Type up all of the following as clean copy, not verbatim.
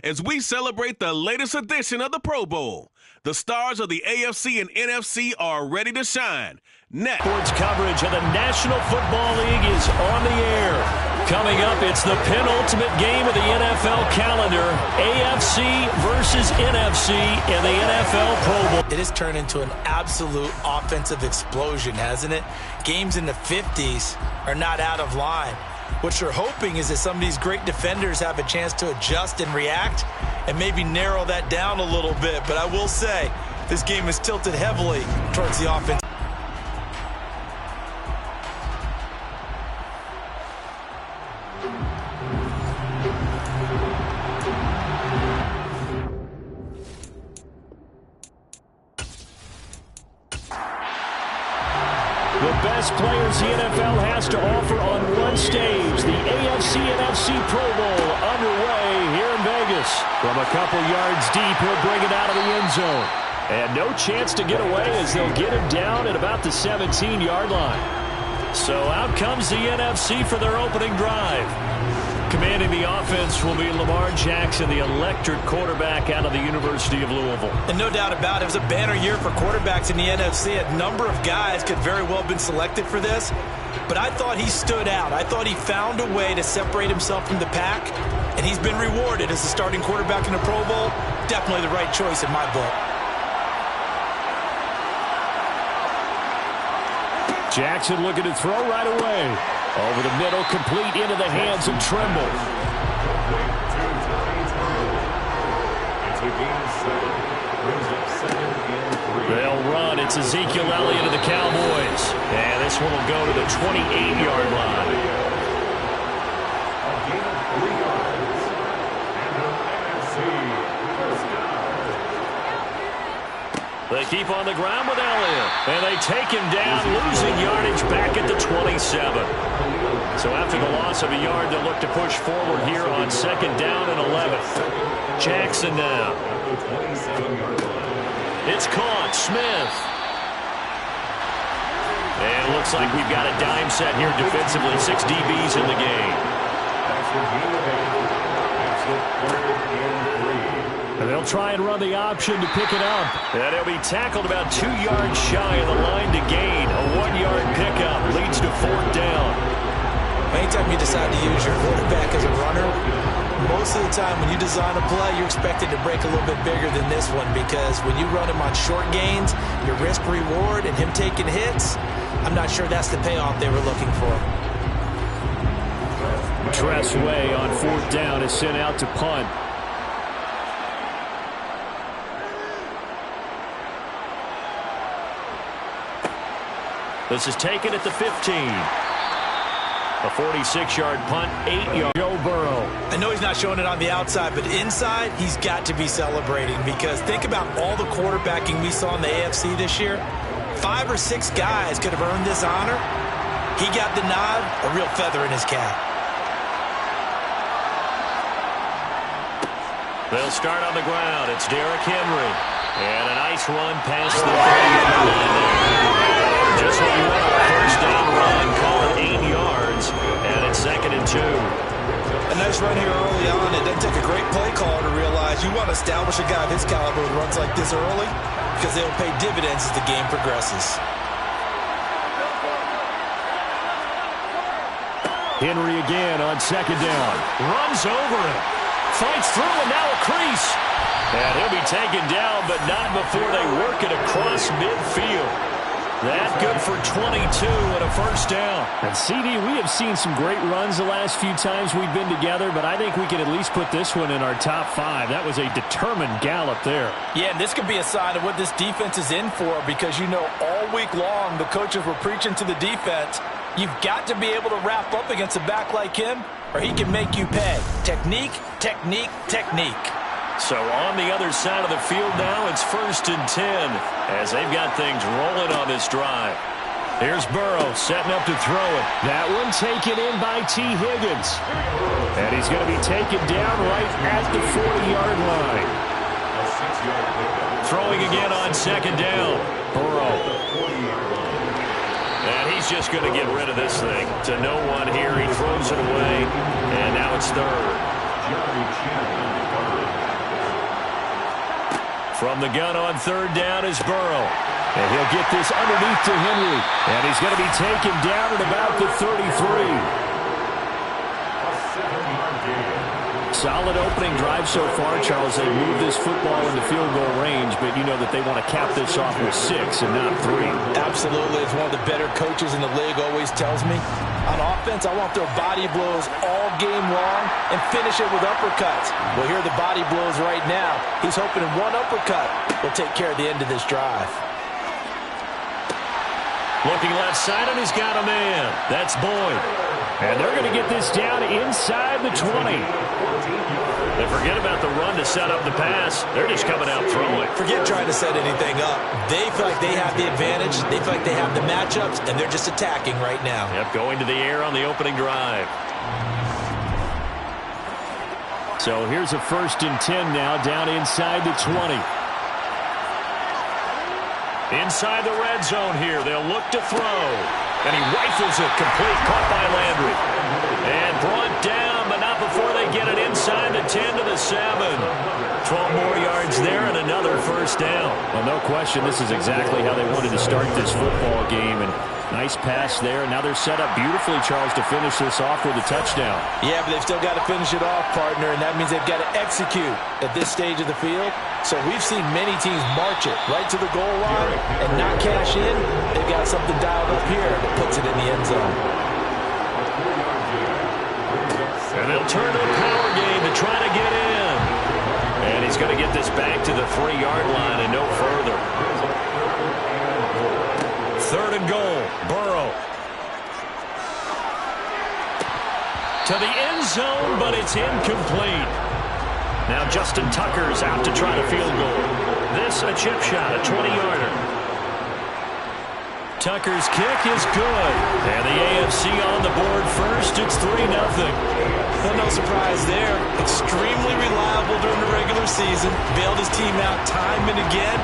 as we celebrate the latest edition of the Pro Bowl. The stars of the AFC and NFC are ready to shine. Next. Sports coverage of the National Football League is on the air. Coming up, it's the penultimate game of the NFL calendar. AFC versus NFC in the NFL Pro Bowl. It has turned into an absolute offensive explosion, hasn't it? Games in the 50s are not out of line. What you're hoping is that some of these great defenders have a chance to adjust and react and maybe narrow that down a little bit. But I will say, this game is tilted heavily towards the offense. The best players the NFL has to offer on one stage. The AFC-NFC Pro Bowl underway here in Vegas. From a couple yards deep, he'll bring it out of the end zone. And no chance to get away as they'll get him down at about the 17-yard line. So out comes the NFC for their opening drive. Commanding the offense will be Lamar Jackson, the electric quarterback out of the University of Louisville. And no doubt about it, it was a banner year for quarterbacks in the NFC. A number of guys could very well have been selected for this, but I thought he stood out. I thought he found a way to separate himself from the pack, and he's been rewarded as the starting quarterback in the Pro Bowl. Definitely the right choice in my book. Jackson looking to throw right away. Over the middle, complete into the hands of Trimble. They'll run. It's Ezekiel Elliott of the Cowboys. And this one will go to the 28-yard line. They keep on the ground with Elliott. And they take him down, losing yardage back at the 27. So after the loss of a yard, they'll look to push forward here on second down and 11. Jackson now. It's caught. Smith. And it looks like we've got a dime set here defensively. 6 DBs in the game. And they'll try and run the option to pick it up. And he'll be tackled about 2 yards shy of the line to gain. A 1-yard pickup leads to fourth down. Anytime you decide to use your quarterback as a runner, most of the time when you design a play, you're expected to break a little bit bigger than this one, because when you run him on short gains, your risk-reward and him taking hits, I'm not sure that's the payoff they were looking for. Tressway on fourth down is sent out to punt. This is taken at the 15. A 46-yard punt, 8-yard. Joe Burrow. I know he's not showing it on the outside, but inside, he's got to be celebrating, because think about all the quarterbacking we saw in the AFC this year. 5 or 6 guys could have earned this honor. He got the nod, a real feather in his cap. They'll start on the ground. It's Derrick Henry. And a nice run past the 30-yard line. Just what you want on a first down run. Call it 8 yards. And it's 2nd and 2. A nice run here early on. It doesn't take a great play caller to realize you want to establish a guy of his caliber who runs like this early, because they'll pay dividends as the game progresses. Henry again on second down. Runs over him. Fights through, and now a crease. And he'll be taken down, but not before they work it across midfield. That good for 22 and a first down. And CD, we have seen some great runs the last few times we've been together, but I think we can at least put this one in our top 5. That was a determined gallop there. Yeah, and this could be a sign of what this defense is in for, because you know all week long the coaches were preaching to the defense, you've got to be able to wrap up against a back like him, or he can make you pay. Technique, technique, technique. So on the other side of the field now, it's 1st and 10 as they've got things rolling on this drive. Here's Burrow setting up to throw it. That one taken in by T. Higgins. And he's going to be taken down right at the 40-yard line. Throwing again on second down. Burrow. And he's just going to get rid of this thing to no one here. He throws it away, and now it's 3rd. From the gun on third down is Burrow. And he'll get this underneath to Henry. And he's going to be taken down at about the 33. Solid opening drive so far, Charles. They moved this football into field goal range, but you know that they want to cap this off with 6 and not 3. Absolutely. As one of the better coaches in the league always tells me, on offense, I want their body blows all game long and finish it with uppercuts. Well, here are the body blows right now. He's hoping in one uppercut will take care of the end of this drive. Looking left side, and he's got a man. That's Boyd. And they're going to get this down inside the 20. They forget about the run to set up the pass. They're just coming out throwing. Forget trying to set anything up. They feel like they have the advantage. They feel like they have the matchups, and they're just attacking right now. Yep, going to the air on the opening drive. So here's a 1st and 10 now, down inside the 20. Inside the red zone here. They'll look to throw. And he rifles it complete. Caught by Landry. And brought down, but not before they get it inside the 10 to the 7. 12 more yards there and another 1st down. Well, no question, this is exactly how they wanted to start this football game. And nice pass there. Now they're set up beautifully, Charles, to finish this off with a touchdown. Yeah, but they've still got to finish it off, partner, and that means they've got to execute at this stage of the field. So we've seen many teams march it right to the goal line and not cash in. They've got something dialed up here that puts it in the end zone. And they'll turn to a power game to try to get in. And he's going to get this back to the 3-yard line and no further. 3rd and goal. Burrow. To the end zone, but it's incomplete. Now Justin Tucker's out to try to field goal. This a chip shot, a 20-yarder. Tucker's kick is good. And the AFC on the board first. It's 3-0. Well, no surprise there. Extremely reliable during the regular season. Bailed his team out time and again.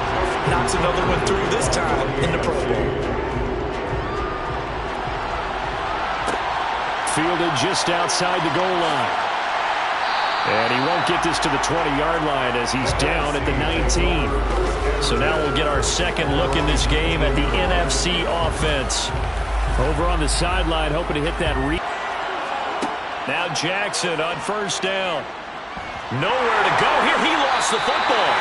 Knocks another one through this time in the Pro Bowl. Fielded just outside the goal line. And he won't get this to the 20-yard line as he's down at the 19. So now we'll get our second look in this game at the NFC offense. Over on the sideline, hoping to hit that Now Jackson on 1st down. Nowhere to go here. He lost the football.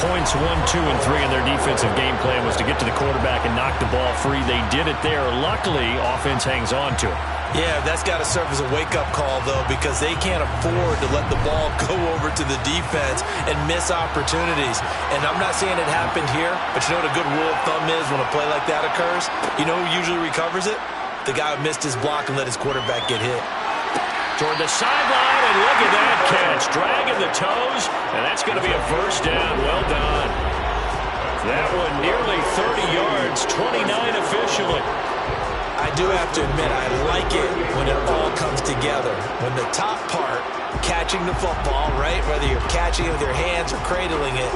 Points 1, 2, and 3 in their defensive game plan was to get to the quarterback and knock the ball free. They did it there. Luckily, offense hangs on to it. Yeah, that's got to serve as a wake-up call, though, because they can't afford to let the ball go over to the defense and miss opportunities. And I'm not saying it happened here, but you know what a good rule of thumb is when a play like that occurs? You know who usually recovers it? The guy who missed his block and let his quarterback get hit. Toward the sideline, and look at that catch. Dragging the toes, and that's going to be a 1st down. Well done. That one nearly 30 yards, 29 officially. I do have to admit, I like it when it all comes together. When the top part, catching the football, right, whether you're catching it with your hands or cradling it,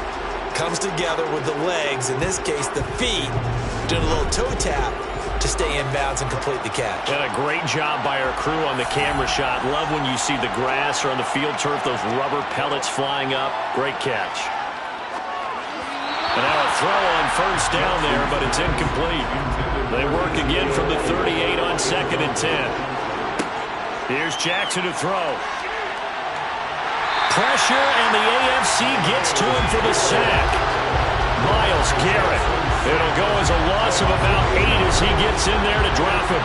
comes together with the legs, in this case the feet, doing a little toe tap to stay in bounds and complete the catch. And a great job by our crew on the camera shot. Love when you see the grass or on the field turf, those rubber pellets flying up. Great catch. And now a throw on 1st down there, but it's incomplete. They work again from the 38 on 2nd and 10. Here's Jackson to throw. Pressure, and the AFC gets to him for the sack. Myles Garrett. It'll go as a loss of about 8 as he gets in there to drop him.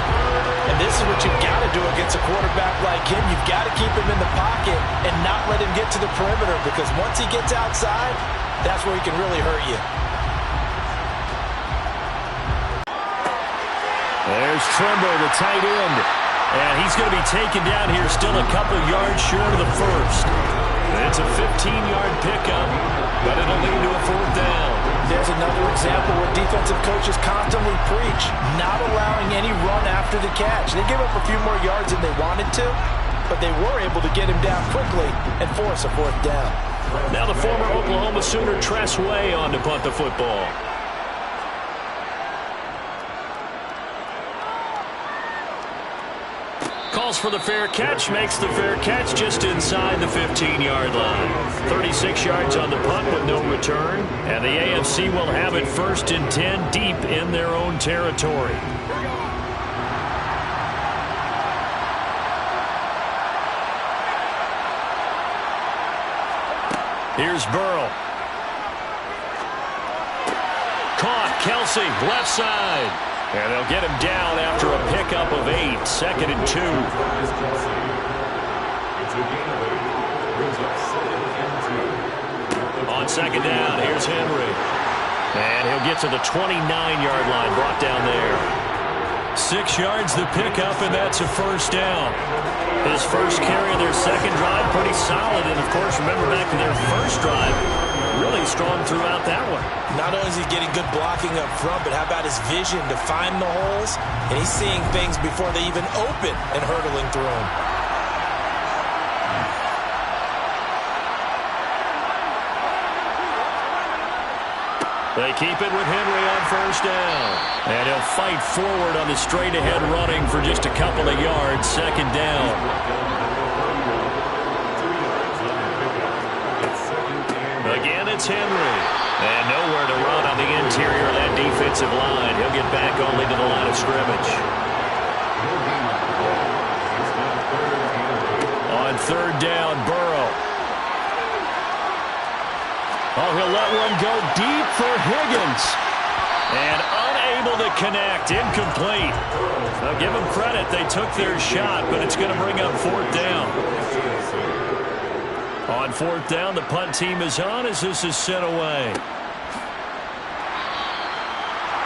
And this is what you've got to do against a quarterback like him. You've got to keep him in the pocket and not let him get to the perimeter, because once he gets outside, that's where he can really hurt you. There's Trimble, the tight end. And he's going to be taken down here, still a couple yards short of the 1st. It's a 15-yard pickup, but it'll lead to a 4th down. There's another example where defensive coaches constantly preach, not allowing any run after the catch. They give up a few more yards than they wanted to, but they were able to get him down quickly and force a 4th down. Now the former Oklahoma Sooner Tress Way on to punt the football. Calls for the fair catch, makes the fair catch just inside the 15-yard line. 36 yards on the punt with no return. And the AFC will have it 1st and 10 deep in their own territory. Here's Burrow. Caught. Kelsey, left side. And they'll get him down after a pickup of 8. 2nd and 2. On 2nd down, here's Henry. And he'll get to the 29-yard line, brought down there. 6 yards the pickup, and that's a 1st down. His first carry of their 2nd drive, pretty solid. And, of course, remember back to their 1st drive, really strong throughout that one. Not only is he getting good blocking up front, but how about his vision to find the holes? And he's seeing things before they even open and hurdling through them. They keep it with Henry on 1st down. And he'll fight forward on the straight-ahead running for just a couple of yards. 2nd down. Again, it's Henry. And nowhere to run on the interior of that defensive line. He'll get back only to the line of scrimmage. On 3rd down, Burrow. Oh, he'll let one go deep for Higgins. And unable to connect. Incomplete. Now give them credit. They took their shot, but it's going to bring up 4th down. On 4th down, the punt team is on as this is sent away.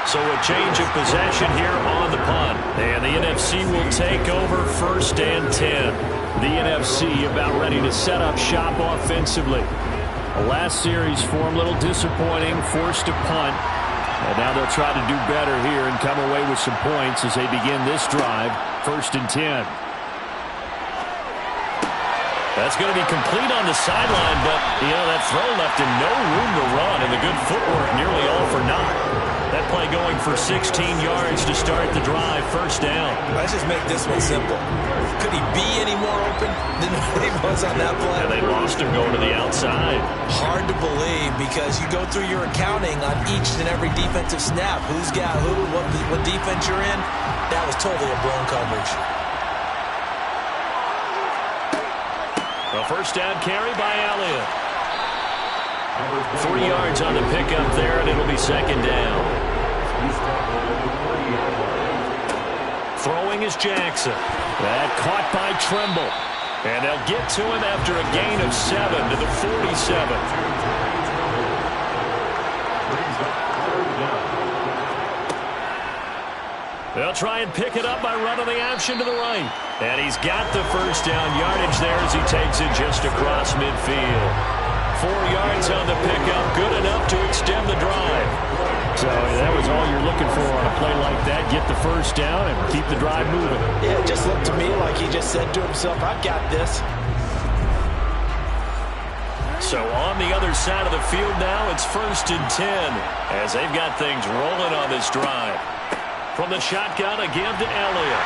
So a change of possession here on the punt. And the NFC will take over 1st and 10. The NFC about ready to set up shop offensively. The last series form a little disappointing, forced to punt. And now they'll try to do better here and come away with some points as they begin this drive. 1st and 10. That's going to be complete on the sideline, but, that throw left him no room to run, and the good footwork nearly all for naught. That play going for 16 yards to start the drive. 1st down. Let's just make this one simple. Could he be any more open than he was on that play? And they lost him going to the outside. Hard to believe because you go through your accounting on each and every defensive snap. Who's got who, what defense you're in. That was totally a blown coverage. A 1st down carry by Elliott. 3 yards on the pickup there, and it'll be 2nd down. Throwing is Jackson. That caught by Trimble. And they'll get to him after a gain of 7 to the 47. They'll try and pick it up by running the option to the right. And he's got the 1st down yardage there as he takes it just across midfield. 4 yards on the pickup, good enough to extend the drive. So that was all you're looking for on a play like that. Get the 1st down and keep the drive moving. Yeah, it just looked to me like he just said to himself, I've got this. So on the other side of the field now, it's 1st and 10 as they've got things rolling on this drive. From the shotgun, again to Elliott.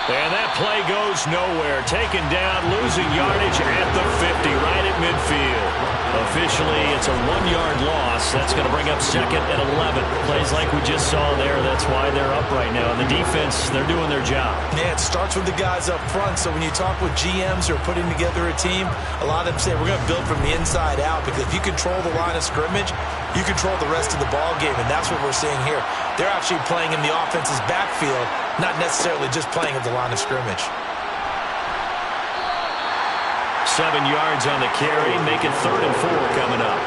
And that play goes nowhere. Taken down, losing yardage at the 50, right at midfield. Officially, it's a 1-yard loss. That's going to bring up 2nd and 11. Plays like we just saw there. That's why they're up right now. And the defense, they're doing their job. Yeah, it starts with the guys up front. So when you talk with GMs who are putting together a team, a lot of them say we're going to build from the inside out because if you control the line of scrimmage, you control the rest of the ball game, and that's what we're seeing here. They're actually playing in the offense's backfield, not necessarily just playing at the line of scrimmage. 7 yards on the carry, make it 3rd and 4 coming up.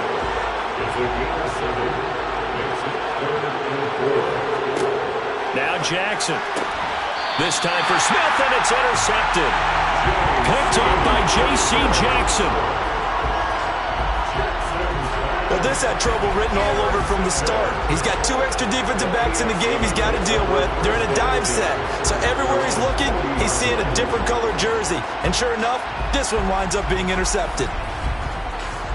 Now Jackson. This time for Smith, and it's intercepted. Picked up by J.C. Jackson. Well, this had trouble written all over from the start. He's got 2 extra defensive backs in the game he's got to deal with. They're in a dime set. So everywhere he's looking, he's seeing a different colored jersey. And sure enough, this one winds up being intercepted.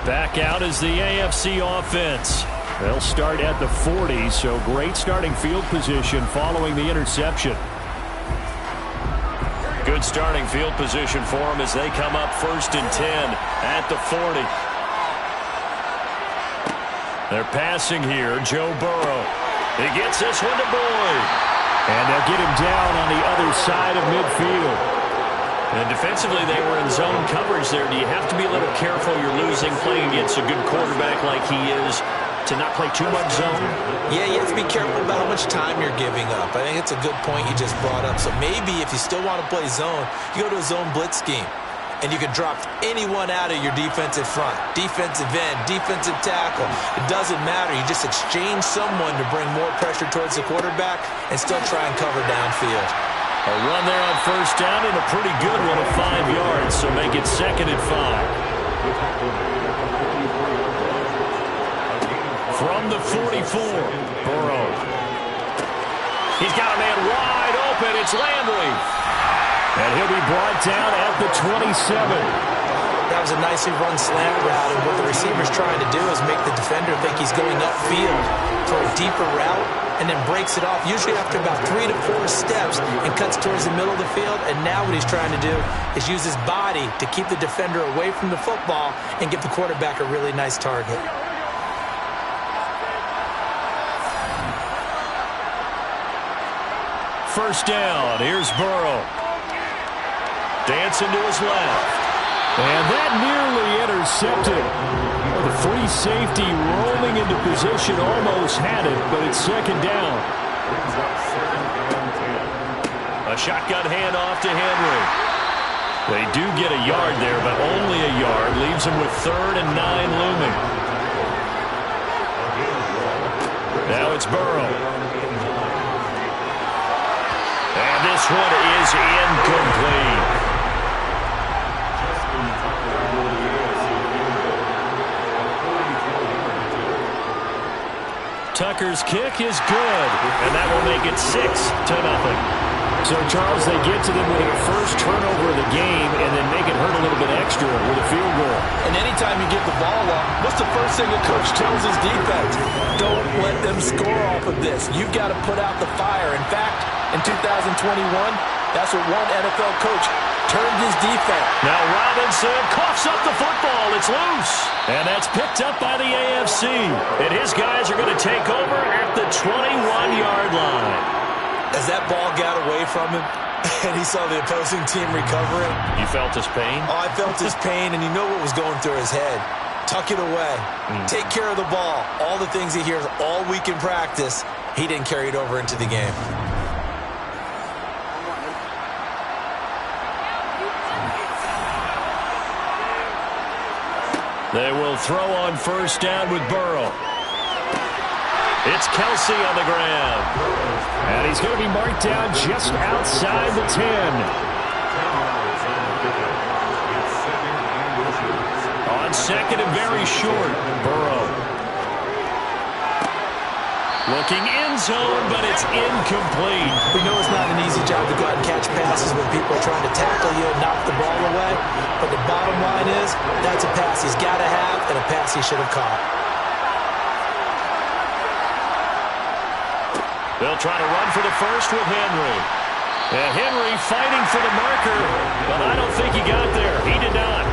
Back out is the AFC offense. They'll start at the 40, so great starting field position following the interception. Good Good starting field position for them as they come up 1st and 10 at the 40. They're passing here. Joe Burrow. He gets this one to Boyd. And they'll get him down on the other side of midfield. And defensively, they were in zone coverage there. Do you have to be a little careful? You're losing playing against a good quarterback like he is to not play too much zone? Yeah, you have to be careful about how much time you're giving up. I think it's a good point you just brought up. So maybe if you still want to play zone, you go to a zone blitz scheme. And you can drop anyone out of your defensive front. Defensive end, defensive tackle. It doesn't matter. You just exchange someone to bring more pressure towards the quarterback and still try and cover downfield. A run there on 1st down and a pretty good one of 5 yards. So make it 2nd and 5. From the 44, Burrow. He's got a man wide open. It's Landry. And he'll be brought down at the 27. That was a nicely run slant route, and what the receiver's trying to do is make the defender think he's going upfield for a deeper route, and then breaks it off, usually after about 3 to 4 steps, and cuts towards the middle of the field. And now what he's trying to do is use his body to keep the defender away from the football and give the quarterback a really nice target. First down. Here's Burrow. Dancing to his left. And that nearly intercepted. The free safety rolling into position almost had it, but it's 2nd down. A shotgun handoff to Henry. They do get a yard there, but only a yard. Leaves them with 3rd and 9 looming. Now it's Burrow. And this one is incomplete. Tucker's kick is good, and that will make it 6-0. So, Charles, they get to them with their first turnover of the game and then make it hurt a little bit extra with a field goal. And anytime you give the ball up, what's the first thing a coach tells his defense? Don't let them score off of this. You've got to put out the fire. In fact, in 2021, that's what one NFL coach turned his defense. Now Robinson coughs up the football. It's loose. And that's picked up by the AFC. And his guys are going to take over at the 21-yard line. As that ball got away from him and he saw the opposing team recovering. You felt his pain? Oh, I felt his pain, and you know what was going through his head. Tuck it away. Take care of the ball. All the things he hears all week in practice, he didn't carry it over into the game. They will throw on 1st down with Burrow. It's Kelsey on the ground. And he's going to be marked down just outside the 10. On 2nd and very short, Burrow. Looking end zone, but it's incomplete. We know it's not an easy job to go out and catch passes when people are trying to tackle you and knock the ball away. But the bottom line is, that's a pass he's got to have and a pass he should have caught. They'll try to run for the first with Henry. And Henry fighting for the marker, but I don't think he got there. He did not.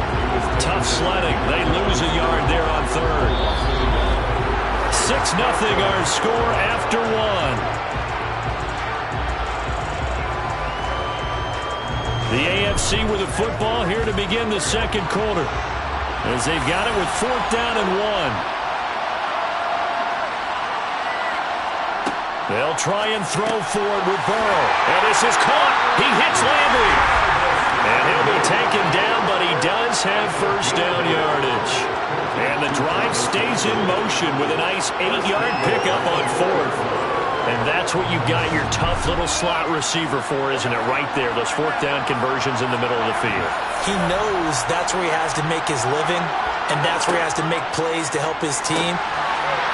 Tough sledding. They lose a yard there on 3rd. 6-0 our score after 1. The AFC with a football here to begin the 2nd quarter, as they've got it with 4th down and 1. They'll try and throw forward with Burrow. And this is caught. He hits Landry. And he'll be taken down, but he does have 1st down yardage. And the drive stays in motion with a nice 8-yard pickup on 4th. And that's what you've got your tough little slot receiver for, isn't it? Right there, those 4th down conversions in the middle of the field. He knows that's where he has to make his living, and that's where he has to make plays to help his team.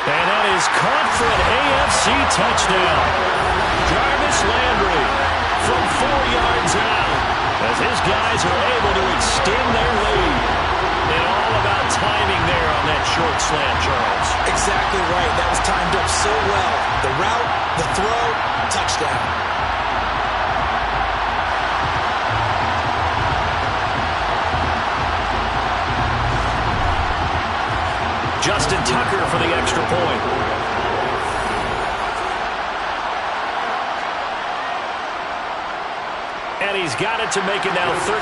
And that is caught for an AFC touchdown. Jarvis Landry from 4 yards out as his guys are able to extend their lead. And all about timing there on that short slant, Charles. Exactly right. That was timed up so well. The route, the throw, touchdown. Justin Tucker for the extra point. And he's got it to make it now 13-0.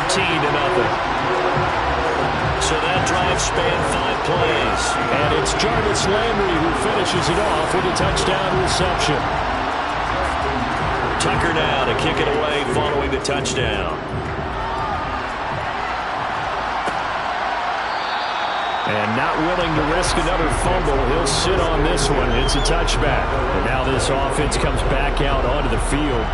So that drive spanned 5 plays. And it's Jarvis Landry who finishes it off with a touchdown reception. Tucker now to kick it away following the touchdown. And not willing to risk another fumble, he'll sit on this one. It's a touchback. And now this offense comes back out onto the field.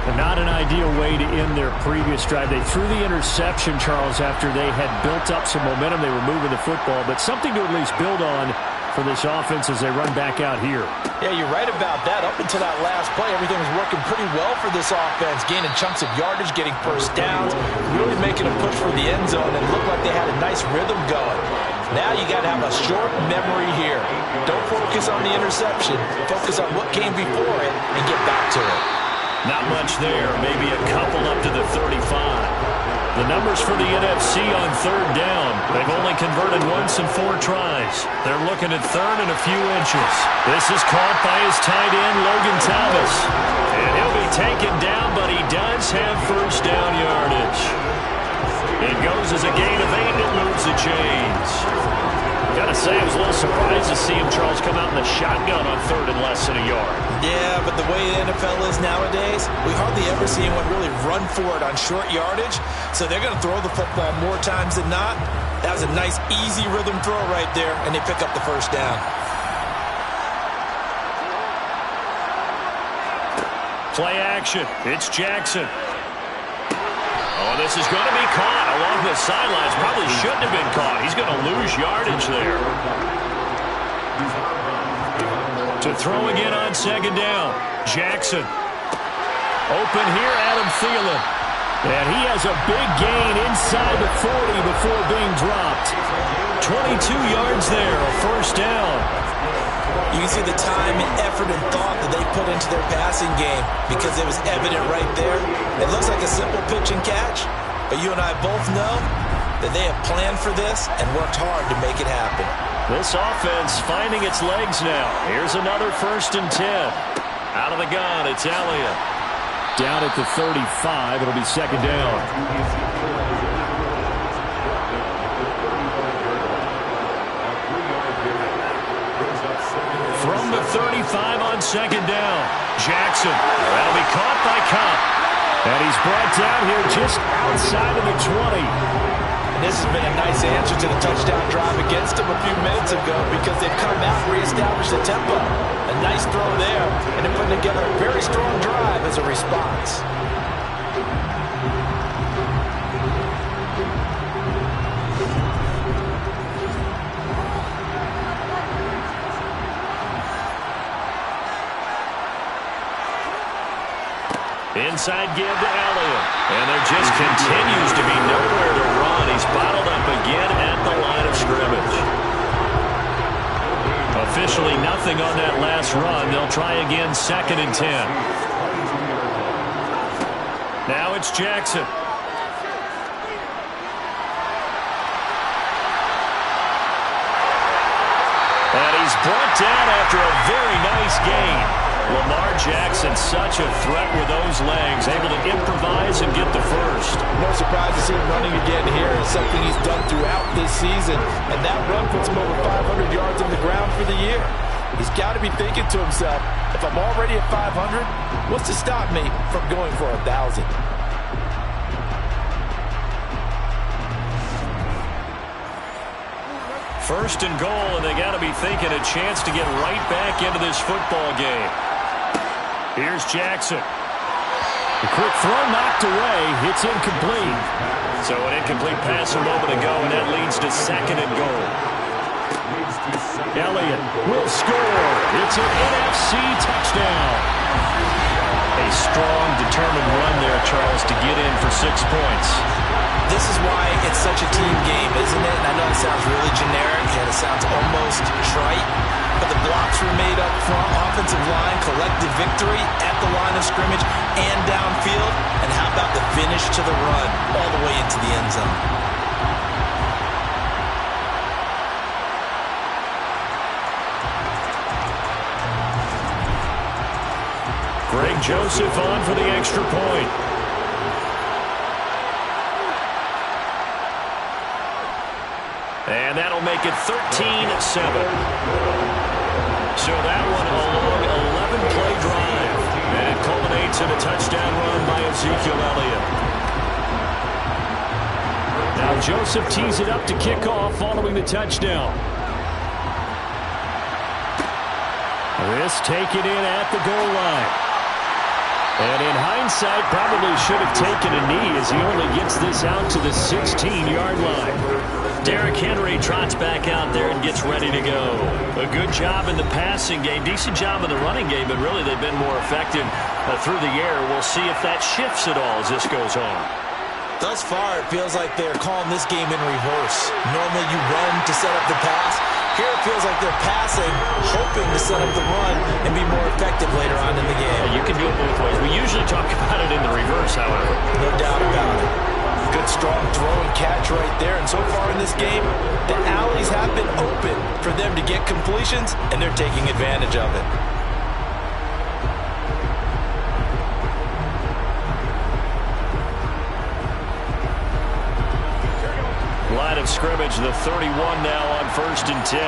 And not an ideal way to end their previous drive. They threw the interception, Charles, after they had built up some momentum. They were moving the football, but something to at least build on for this offense as they run back out here. Yeah, you're right about that. Up until that last play, everything was working pretty well for this offense, gaining chunks of yardage, getting first downs, really making a push for the end zone, and looked like they had a nice rhythm going. Now you got to have a short memory here. Don't focus on the interception. Focus on what came before it and get back to it. Not much there. Maybe a couple up to the 35. The numbers for the NFC on third down. They've only converted once in 4 tries. They're looking at third and a few inches. This is caught by his tight end, Logan Thomas. And he'll be taken down, but he does have first down yardage. It goes as a gain of 8, and it moves the chains. Gotta say, I was a little surprised to see him, Charles, come out in the shotgun on third and less than a yard. Yeah, but the way the NFL is nowadays, we hardly ever see anyone really run for it on short yardage. So they're going to throw the football more times than not. That was a nice, easy rhythm throw right there, and they pick up the first down. Play action. It's Jackson. Oh, this is going to be caught along the sidelines. Probably shouldn't have been caught. He's going to lose yardage there. To throw again on second down. Jackson. Open here, Adam Thielen. And he has a big gain inside the 40 before being dropped. 22 yards there, a first down. You can see the time and effort and thought that they put into their passing game because it was evident right there. It looks like a simple pitch and catch, but you and I both know that they have planned for this and worked hard to make it happen. This offense finding its legs now. Here's another 1st and 10. Out of the gun, it's Elliott. Down at the 35, it'll be second down. From the 35 on second down, Jackson. That'll be caught by Cup. And he's brought down here just outside of the 20. This has been a nice answer to the touchdown drive against them a few minutes ago because they've come out and reestablished the tempo. A nice throw there, and they're putting together a very strong drive as a response. Inside give to Elliott. And there just continues to be nowhere to run. He's bottled up again at the line of scrimmage. Officially nothing on that last run. They'll try again 2nd and 10. Now it's Jackson. And he's brought down after a very nice gain. Lamar Jackson, such a threat with those legs, able to improvise and get the first. No surprise to see him running again here. It's something he's done throughout this season. And that run puts him over 500 yards on the ground for the year. He's got to be thinking to himself, if I'm already at 500, what's to stop me from going for 1,000? First and goal, and they got to be thinking a chance to get right back into this football game. Here's Jackson. The quick throw knocked away. It's incomplete. So an incomplete pass a moment ago, and that leads to 2nd and goal. Elliott will score. It's an NFC touchdown. A strong, determined run there, Charles, to get in for 6 points. This is why it's such a team game, isn't it? And I know it sounds really generic and it sounds almost trite, but the blocks were made up front, offensive line, collective victory at the line of scrimmage and downfield. And how about the finish to the run all the way into the end zone? Joseph on for the extra point. And that'll make it 13-7. So that one a long 11-play drive. And it culminates in a touchdown run by Ezekiel Elliott. Now Joseph tees it up to kick off following the touchdown. This taken in at the goal line. And in hindsight, probably should have taken a knee as he only gets this out to the 16-yard line. Derrick Henry trots back out there and gets ready to go. A good job in the passing game, decent job in the running game, but really they've been more effective through the air. We'll see if that shifts at all as this goes on. Thus far, it feels like they're calling this game in reverse. Normally you run to set up the pass. Here it feels like they're passing, hoping to set up the run and be more effective later on in the game. Yeah, you can do it both ways. We usually talk about it in the reverse, however. No doubt about it. Good, strong throw and catch right there. And so far in this game, the alleys have been open for them to get completions, and they're taking advantage of it. Line of scrimmage, the 31 now on 1st and 10.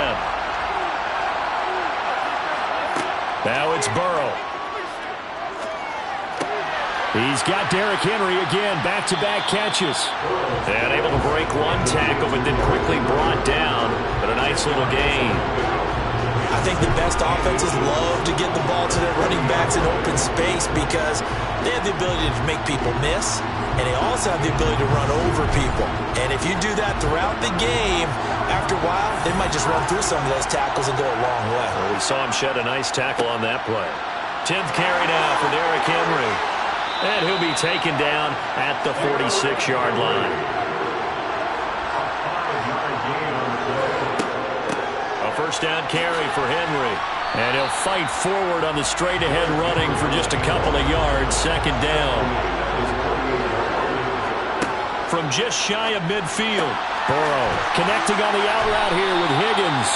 Now it's Burrow. He's got Derrick Henry again, back-to-back catches. And able to break one tackle, but then quickly brought down. But a nice little gain. I think the best offenses love to get the ball to their running backs in open space because they have the ability to make people miss, and they also have the ability to run over people. And if you do that throughout the game, after a while, they might just run through some of those tackles and go a long way. Well, we saw him shed a nice tackle on that play. 10th carry now for Derrick Henry. And he'll be taken down at the 46-yard line. A first down carry for Henry. And he'll fight forward on the straight-ahead running for just a couple of yards. Second down. From just shy of midfield. Burrow connecting on the out route here with Higgins.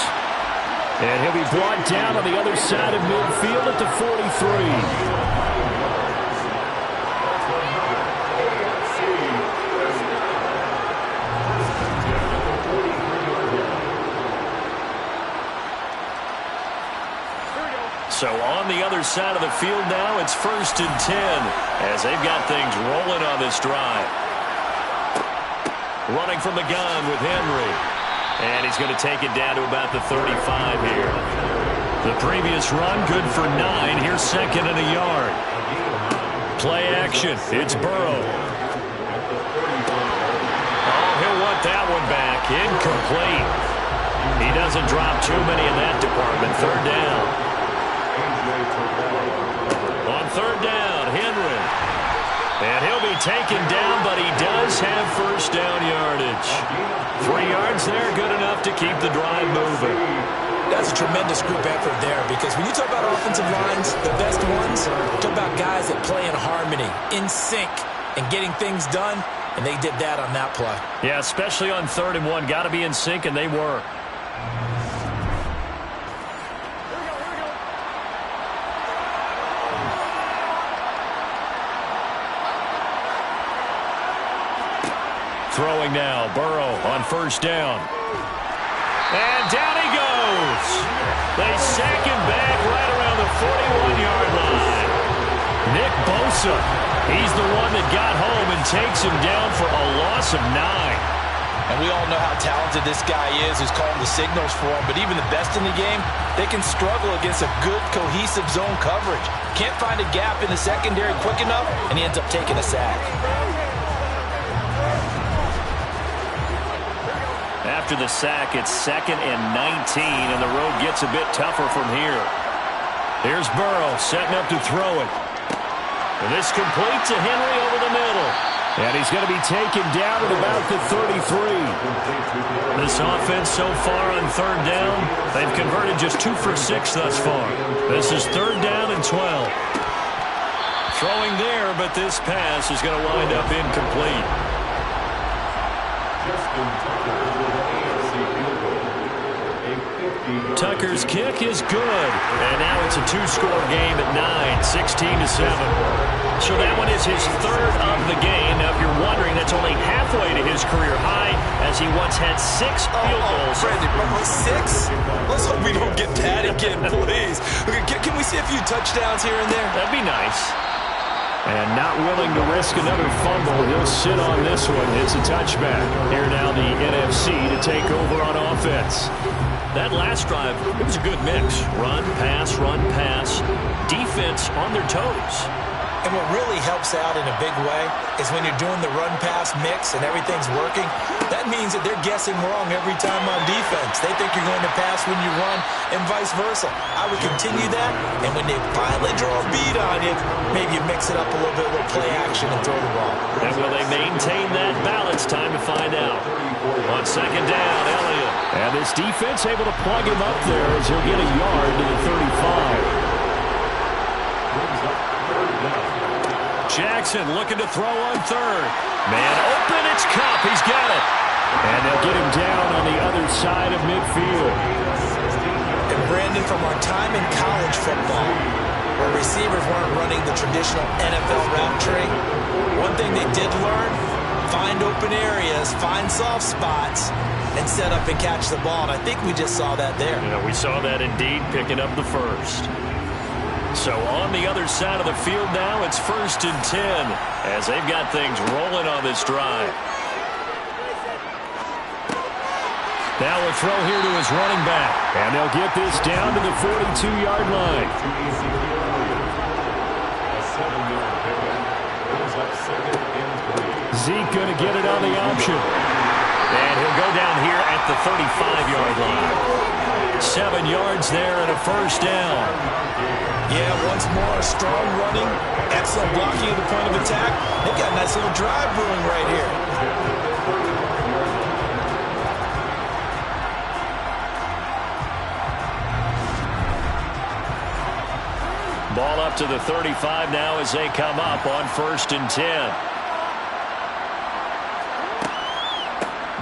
And he'll be brought down on the other side of midfield at the 43. So on the other side of the field now, it's 1st and 10 as they've got things rolling on this drive. Running from the gun with Henry. And he's going to take it down to about the 35 here. The previous run, good for 9. Here's 2nd and a yard. Play action. It's Burrow. Oh, he'll want that one back. Incomplete. He doesn't drop too many in that department. 3rd down. On 3rd down, Henry. And he'll be taken down, but he does have first down yardage. 3 yards there, good enough to keep the drive moving. That's a tremendous group effort there because when you talk about offensive lines, the best ones, talk about guys that play in harmony, in sync, and getting things done, and they did that on that play. Yeah, especially on 3rd and 1. Got to be in sync, and they were. Throwing now, Burrow on 1st down. And down he goes. They sack him back right around the 41-yard line. Nick Bosa, he's the one that got home and takes him down for a loss of 9. And we all know how talented this guy is who's calling the signals for him, but even the best in the game, they can struggle against a good, cohesive zone coverage. Can't find a gap in the secondary quick enough, and he ends up taking a sack. After the sack, it's 2nd and 19, and the road gets a bit tougher from here. Here's Burrow setting up to throw it. And this complete to Henry over the middle. And he's going to be taken down at about the 33. This offense so far on 3rd down, they've converted just 2 for 6 thus far. This is 3rd down and 12. Throwing there, but this pass is going to wind up incomplete. Tucker's kick is good. And now it's a two-score game at 9, 16-7. So that one is his third of the game. Now, if you're wondering, that's only halfway to his career high, as he once had 6 field goals. Brandon, 6? Let's hope we don't get that again, please. Can we see a few touchdowns here and there? That'd be nice. And not willing to risk another fumble, he'll sit on this one. It's a touchback. Here now the NFC to take over on offense. That last drive, it was a good mix. Run, pass, defense on their toes. And what really helps out in a big way is when you're doing the run-pass mix and everything's working, that means that they're guessing wrong every time on defense. They think you're going to pass when you run and vice versa. I would continue that, and when they finally draw a beat on you, maybe you mix it up a little bit with play action and throw the ball. And will they maintain that balance? Time to find out. On second down, Elliott. And this defense able to plug him up there as he'll get a yard to the 35. Jackson looking to throw on third. Man open, it's Cup. He's got it. And they'll get him down on the other side of midfield. And Brandon, from our time in college football, where receivers weren't running the traditional NFL route tree, one thing they did learn, find open areas, find soft spots, and set up and catch the ball. And I think we just saw that there. Yeah, we saw that indeed, picking up the first. So on the other side of the field now, it's 1st and 10 as they've got things rolling on this drive. Now a throw here to his running back. And they'll get this down to the 42-yard line. Zeke going to get it on the option. And he'll go down here at the 35-yard line. 7 yards there and a first down. Yeah, once more, strong running, excellent blocking at the point of attack. They've got a nice little drive brewing right here. Ball up to the 35 now as they come up on 1st and 10.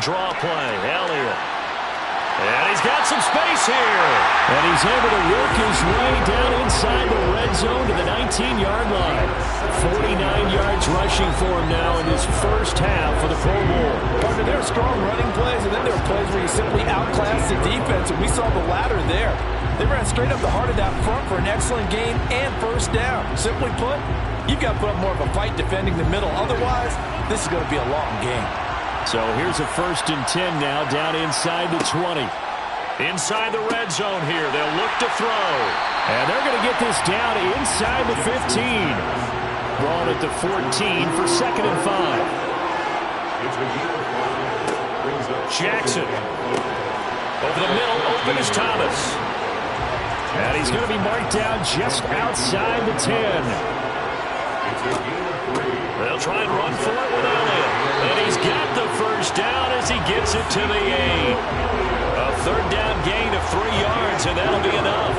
Draw play, Elliott. And he's got some space here. And he's able to work his way down inside the red zone to the 19-yard line. 49 yards rushing for him now in his first half for the Pro Bowl. Partner, there are strong running plays, and then there are plays where you simply outclass the defense, and we saw the latter there. They ran straight up the heart of that front for an excellent gain and first down. Simply put, you've got to put up more of a fight defending the middle. Otherwise, this is going to be a long game. So here's a 1st and 10 now down inside the 20. Inside the red zone here. They'll look to throw. And they're going to get this down inside the 15. Ball at the 14 for 2nd and 5. Jackson. Over the middle, open is Thomas. And he's going to be marked down just outside the 10. They'll try and run for it with Elliott. And he's got the first down as he gets it to the 8. A 3rd down gain of 3 yards, and that'll be enough.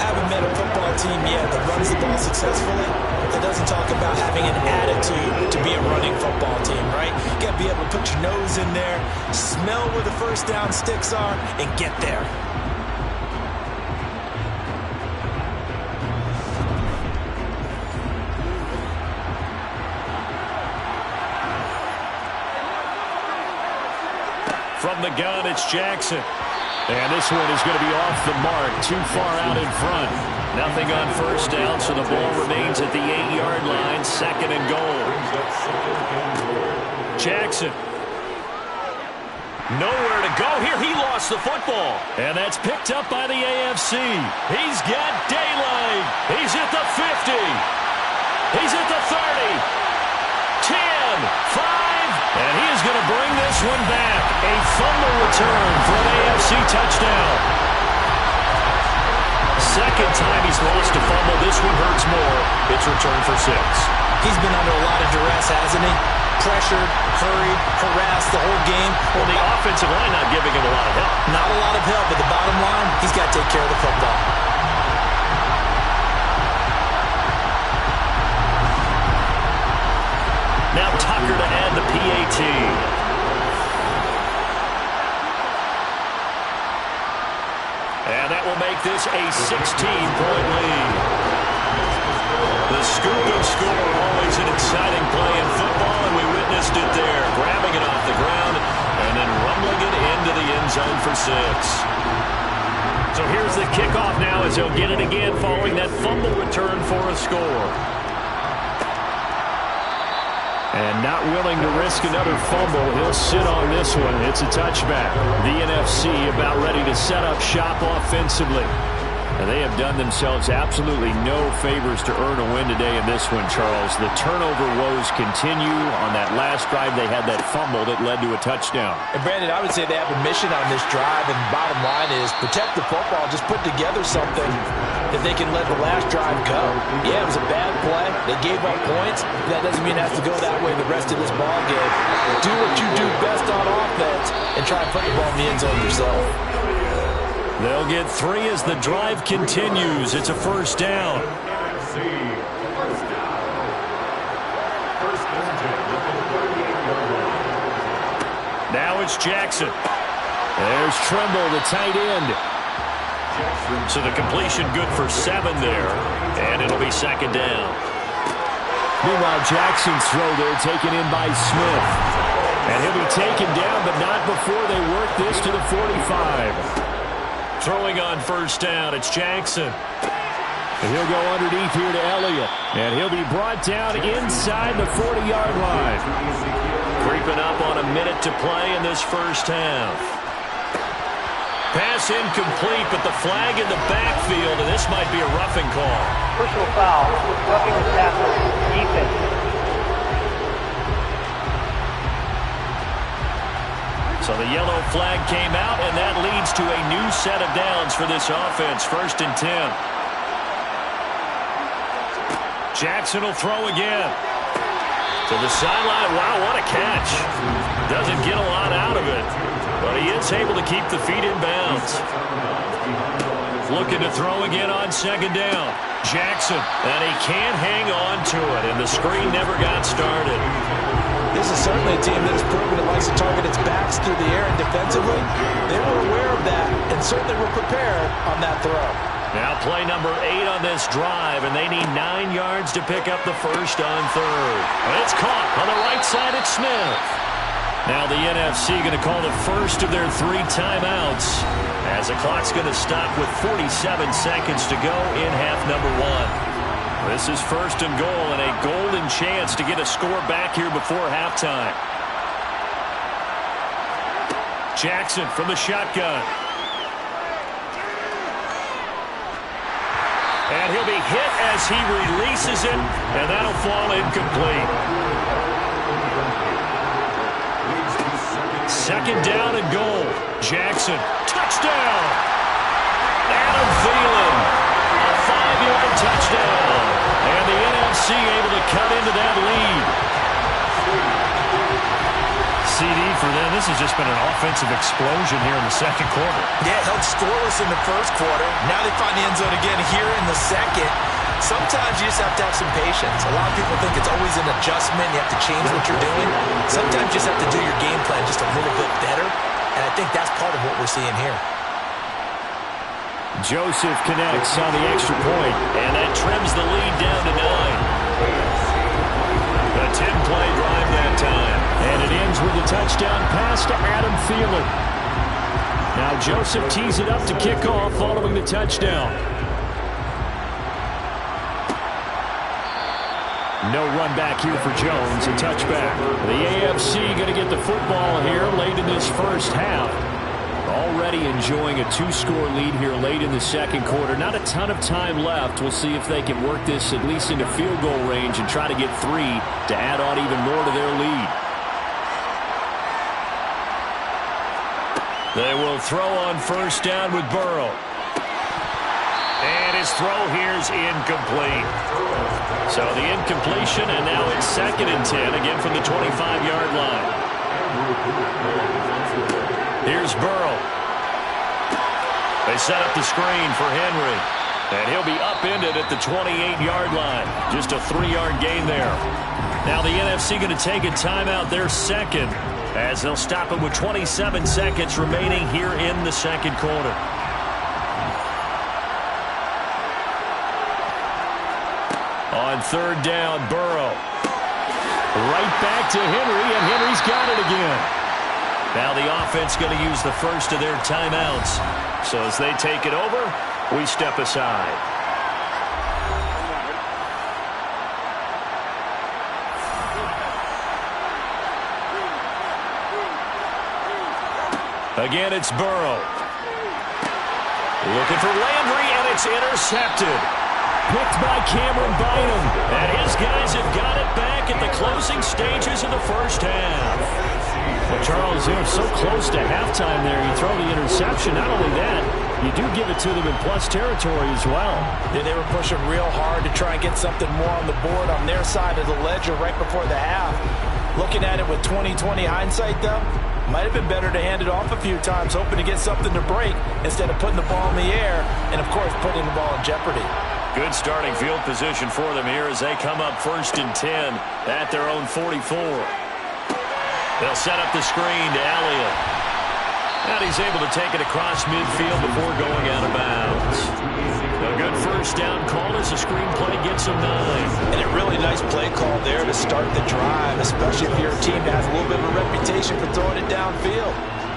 I haven't met a football team yet that runs the ball successfully that doesn't talk about having an attitude to be a running football team, right? You got to be able to put your nose in there, smell where the first down sticks are, and get there. From the gun, it's Jackson. And this one is going to be off the mark, too far out in front. Nothing on first down, so the ball remains at the 8-yard line, 2nd and goal. Jackson. Nowhere to go here. He lost the football. And that's picked up by the AFC. He's got daylight. He's at the 50. He's at the 30. 10, 5. And he is going to bring this one back. A fumble return for an AFC touchdown. Second time he's lost a fumble. This one hurts more. It's returned for 6. He's been under a lot of duress, hasn't he? Pressured, hurried, harassed the whole game. Well, the offensive line not giving him a lot of help. Not a lot of help, but the bottom line, he's got to take care of the football. Now Tucker to add the PAT. 4 And that will make this a 16-point lead. The scoop and score, always an exciting play in football, and we witnessed it there. Grabbing it off the ground and then rumbling it into the end zone for 6. So here's the kickoff now as he'll get it again following that fumble return for a score. And not willing to risk another fumble, he'll sit on this one. It's a touchback. The NFC about ready to set up shop offensively. And they have done themselves absolutely no favors to earn a win today in this one, Charles. The turnover woes continue. On that last drive, they had that fumble that led to a touchdown. And, Brandon, I would say they have a mission on this drive, and the bottom line is protect the football. Just put together something that they can let the last drive go. Yeah, it was a bad play. They gave up points. That doesn't mean it has to go that way the rest of this ball game. Do what you do best on offense and try and put the ball in the end zone yourself. They'll get 3 as the drive continues. It's a first down. Now it's Jackson. There's Trimble, the tight end. So the completion good for 7 there, and it'll be second down. Meanwhile, Jackson's throw there taken in by Smith. And he'll be taken down, but not before they work this to the 45. Throwing on first down, it's Jackson. And he'll go underneath here to Elliott. And he'll be brought down inside the 40-yard line. Creeping up on a minute to play in this first half. Pass incomplete, but the flag in the backfield, and this might be a roughing call. Personal foul, roughing the tackle, defense. So the yellow flag came out, and that leads to a new set of downs for this offense. 1st and 10. Jackson will throw again. To the sideline. Wow, what a catch. Doesn't get a lot out of it, but he is able to keep the feet in bounds. Looking to throw again on 2nd down. Jackson, and he can't hang on to it, and the screen never got started. This is certainly a team that has proven it likes to target its backs through the air and defensively. They were aware of that and certainly were prepared on that throw. Now play number 8 on this drive, and they need 9 yards to pick up the first on 3rd. And it's caught on the right side at Smith. Now the NFC going to call the first of their 3 timeouts as the clock's going to stop with 47 seconds to go in half number 1. This is 1st and goal and a golden chance to get a score back here before halftime. Jackson from the shotgun. And he'll be hit as he releases it, and that'll fall incomplete. 2nd down and goal. Jackson, touchdown! Adam Thielen, a 5-yard touchdown. And the NFC able to cut into that lead. CD for them. This has just been an offensive explosion here in the 2nd quarter. Yeah, held scoreless in the 1st quarter. Now they find the end zone again here in the 2nd. Sometimes you just have to have some patience. A lot of people think it's always an adjustment. You have to change what you're doing. Sometimes you just have to do your game plan just a little bit better. And I think that's part of what we're seeing here. Joseph connects on the extra point, and that trims the lead down to 9. A 10-play drive that time. And it ends with a touchdown pass to Adam Thielen. Now Joseph tees it up to kick off following the touchdown. No run back here for Jones, a touchback. The AFC going to get the football here late in this first half. Already enjoying a 2-score lead here late in the 2nd quarter. Not a ton of time left. We'll see if they can work this at least into field goal range and try to get 3 to add on even more to their lead. They will throw on first down with Burrow. And his throw here's incomplete. So the incompletion, and now it's 2nd and 10, again from the 25-yard line. Here's Burrow. They set up the screen for Henry. And he'll be upended at the 28-yard line. Just a 3-yard gain there. Now the NFC going to take a timeout, their 2nd, as they'll stop him with 27 seconds remaining here in the 2nd quarter. On third down, Burrow. Right back to Henry, and Henry's got it again. Now the offense going to use the first of their timeouts. So as they take it over, we step aside. Again, it's Burrow. Looking for Landry, and it's intercepted. Picked by Cameron Bynum. And his guys have got it back at the closing stages of the first half. Well, Charles, you're so close to halftime there. You throw the interception. Not only that, you do give it to them in plus territory as well. Yeah, they were pushing real hard to try and get something more on the board on their side of the ledger right before the half. Looking at it with 20/20 hindsight, though, might have been better to hand it off a few times, hoping to get something to break instead of putting the ball in the air and, of course, putting the ball in jeopardy. Good starting field position for them here as they come up 1st and 10 at their own 44. They'll set up the screen to Elliott. And he's able to take it across midfield before going out of bounds. A good first down call as the screen play gets him 9. And a really nice play call there to start the drive, especially if you're a team that has a little bit of a reputation for throwing it downfield.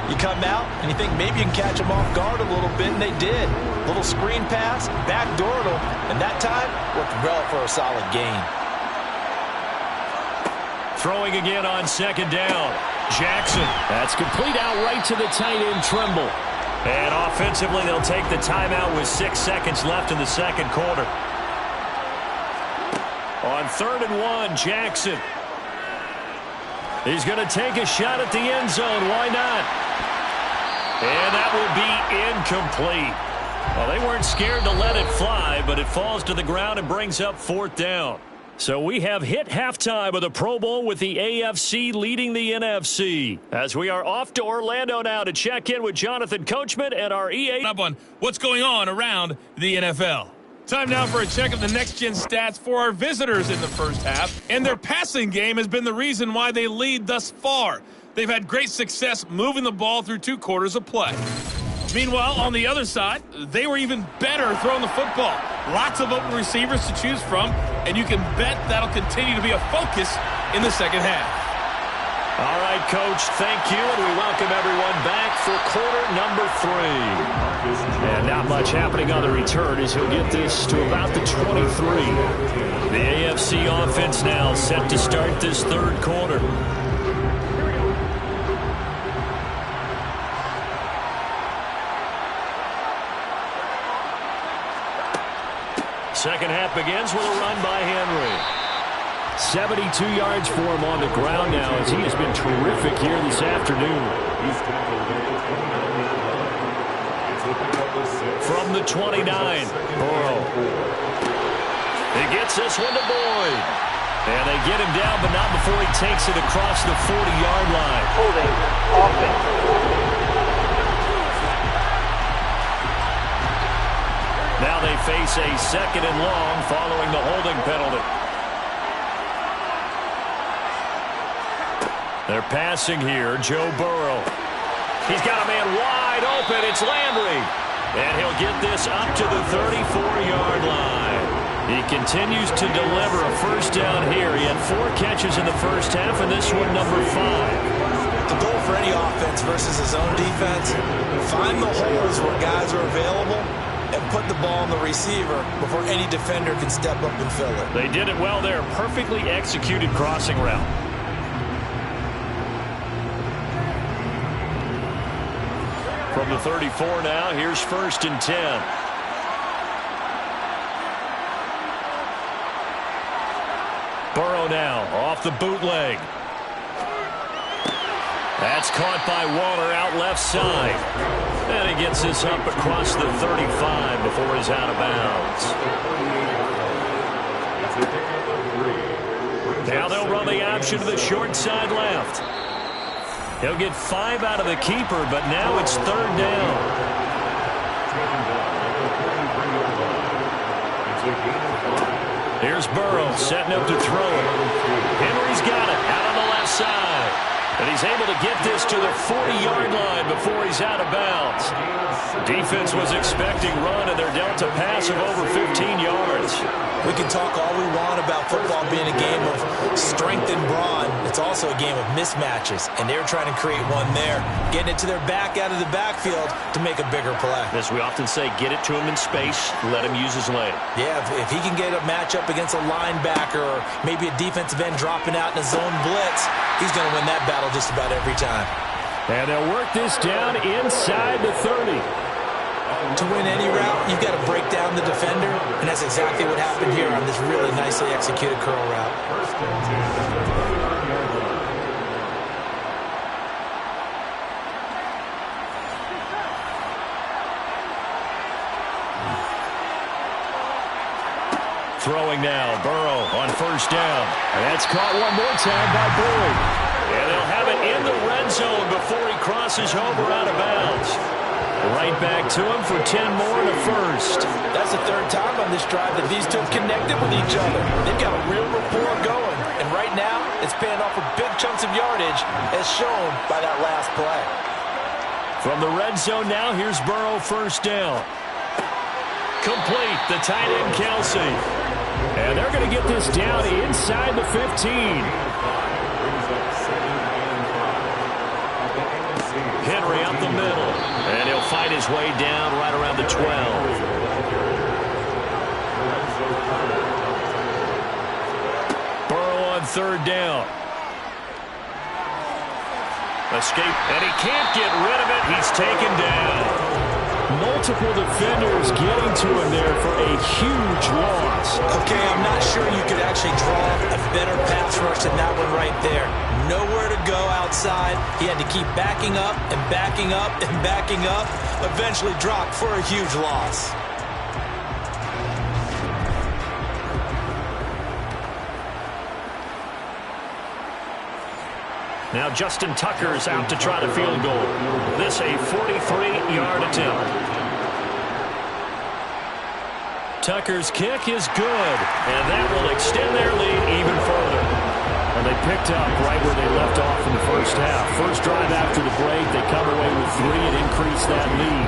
You come out and you think maybe you can catch them off guard a little bit, and they did. Little screen pass, backdoored them, and that time worked well for a solid gain. Throwing again on 2nd down. Jackson. That's complete out right to the tight end, Tremble. And offensively, they'll take the timeout with 6 seconds left in the second quarter. On 3rd and 1, Jackson. He's going to take a shot at the end zone. Why not? And that will be incomplete. Well, they weren't scared to let it fly, but it falls to the ground and brings up 4th down. So we have hit halftime of the Pro Bowl with the AFC leading the NFC. As we are off to Orlando now to check in with Jonathan Coachman and our EA. Up on what's going on around the NFL. Time now for a check of the next-gen stats for our visitors in the first half. And their passing game has been the reason why they lead thus far. They've had great success moving the ball through 2 quarters of play. Meanwhile, on the other side, they were even better throwing the football. Lots of open receivers to choose from, and you can bet that'll continue to be a focus in the second half. All right, Coach, thank you, and we welcome everyone back for quarter number 3. And not much happening on the return as he'll get this to about the 23. The AFC offense now set to start this 3rd quarter. Second half begins with a run by Henry. 72 yards for him on the ground now as he has been terrific here this afternoon. From the 29, Burrow. He gets this one to Boyd. And they get him down, but not before he takes it across the 40-yard line. Holding offense. Now they face a 2nd and long following the holding penalty. They're passing here. Joe Burrow. He's got a man wide open. It's Landry. And he'll get this up to the 34-yard line. He continues to deliver a first down here. He had 4 catches in the first half, and this one number 5. The goal for any offense versus his own defense, find the holes where guys are available and put the ball on the receiver before any defender can step up and fill it. They did it well there. Perfectly executed crossing route. From the 34 now, here's 1st and 10. Burrow now off the bootleg. That's caught by Waller out left side. And he gets this up across the 35 before he's out of bounds. Now they'll run the option to the short side left. He'll get 5 out of the keeper, but now it's 3rd down. Here's Burrow setting up to throw it. Henry's got it out on the left side. And he's able to get this to the 40-yard line before he's out of bounds. Defense was expecting run, and they're dealt a pass of over 15 yards. We can talk all we want about football being a game of strength and brawn. It's also a game of mismatches, and they're trying to create one there, getting it to their back out of the backfield to make a bigger play. As we often say, get it to him in space, let him use his leg. Yeah, if he can get a matchup against a linebacker or maybe a defensive end dropping out in a zone blitz, he's going to win that battle just about every time. And they'll work this down inside the 30. To win any route, you've got to break down the defender, and that's exactly what happened here on this really nicely executed curl route. Throwing now, Burrow on first down. And that's caught one more time by Boyd. And they'll have it in the red zone before he crosses over out of bounds. Right back to him for 10 more and a first. That's the third time on this drive that these two have connected with each other. They've got a real rapport going. And right now, it's paying off with big chunks of yardage, as shown by that last play. From the red zone now, here's Burrow first down. Complete, the tight end Kelsey. And they're going to get this down inside the 15. Henry up the middle. And he'll fight his way down right around the 12. Burrow on third down. Escape, and he can't get rid of it. He's taken down. Multiple defenders getting to him there for a huge loss. Okay, I'm not sure you could actually draw a better pass rush than that one right there. Nowhere to go outside. He had to keep backing up and backing up and backing up. Eventually dropped for a huge loss. Now Justin Tucker's out to try the field goal. This a 43-yard attempt. Tucker's kick is good, and that will extend their lead even further. And they picked up right where they left off in the first half. First drive after the break, they come away with 3 and increase that lead.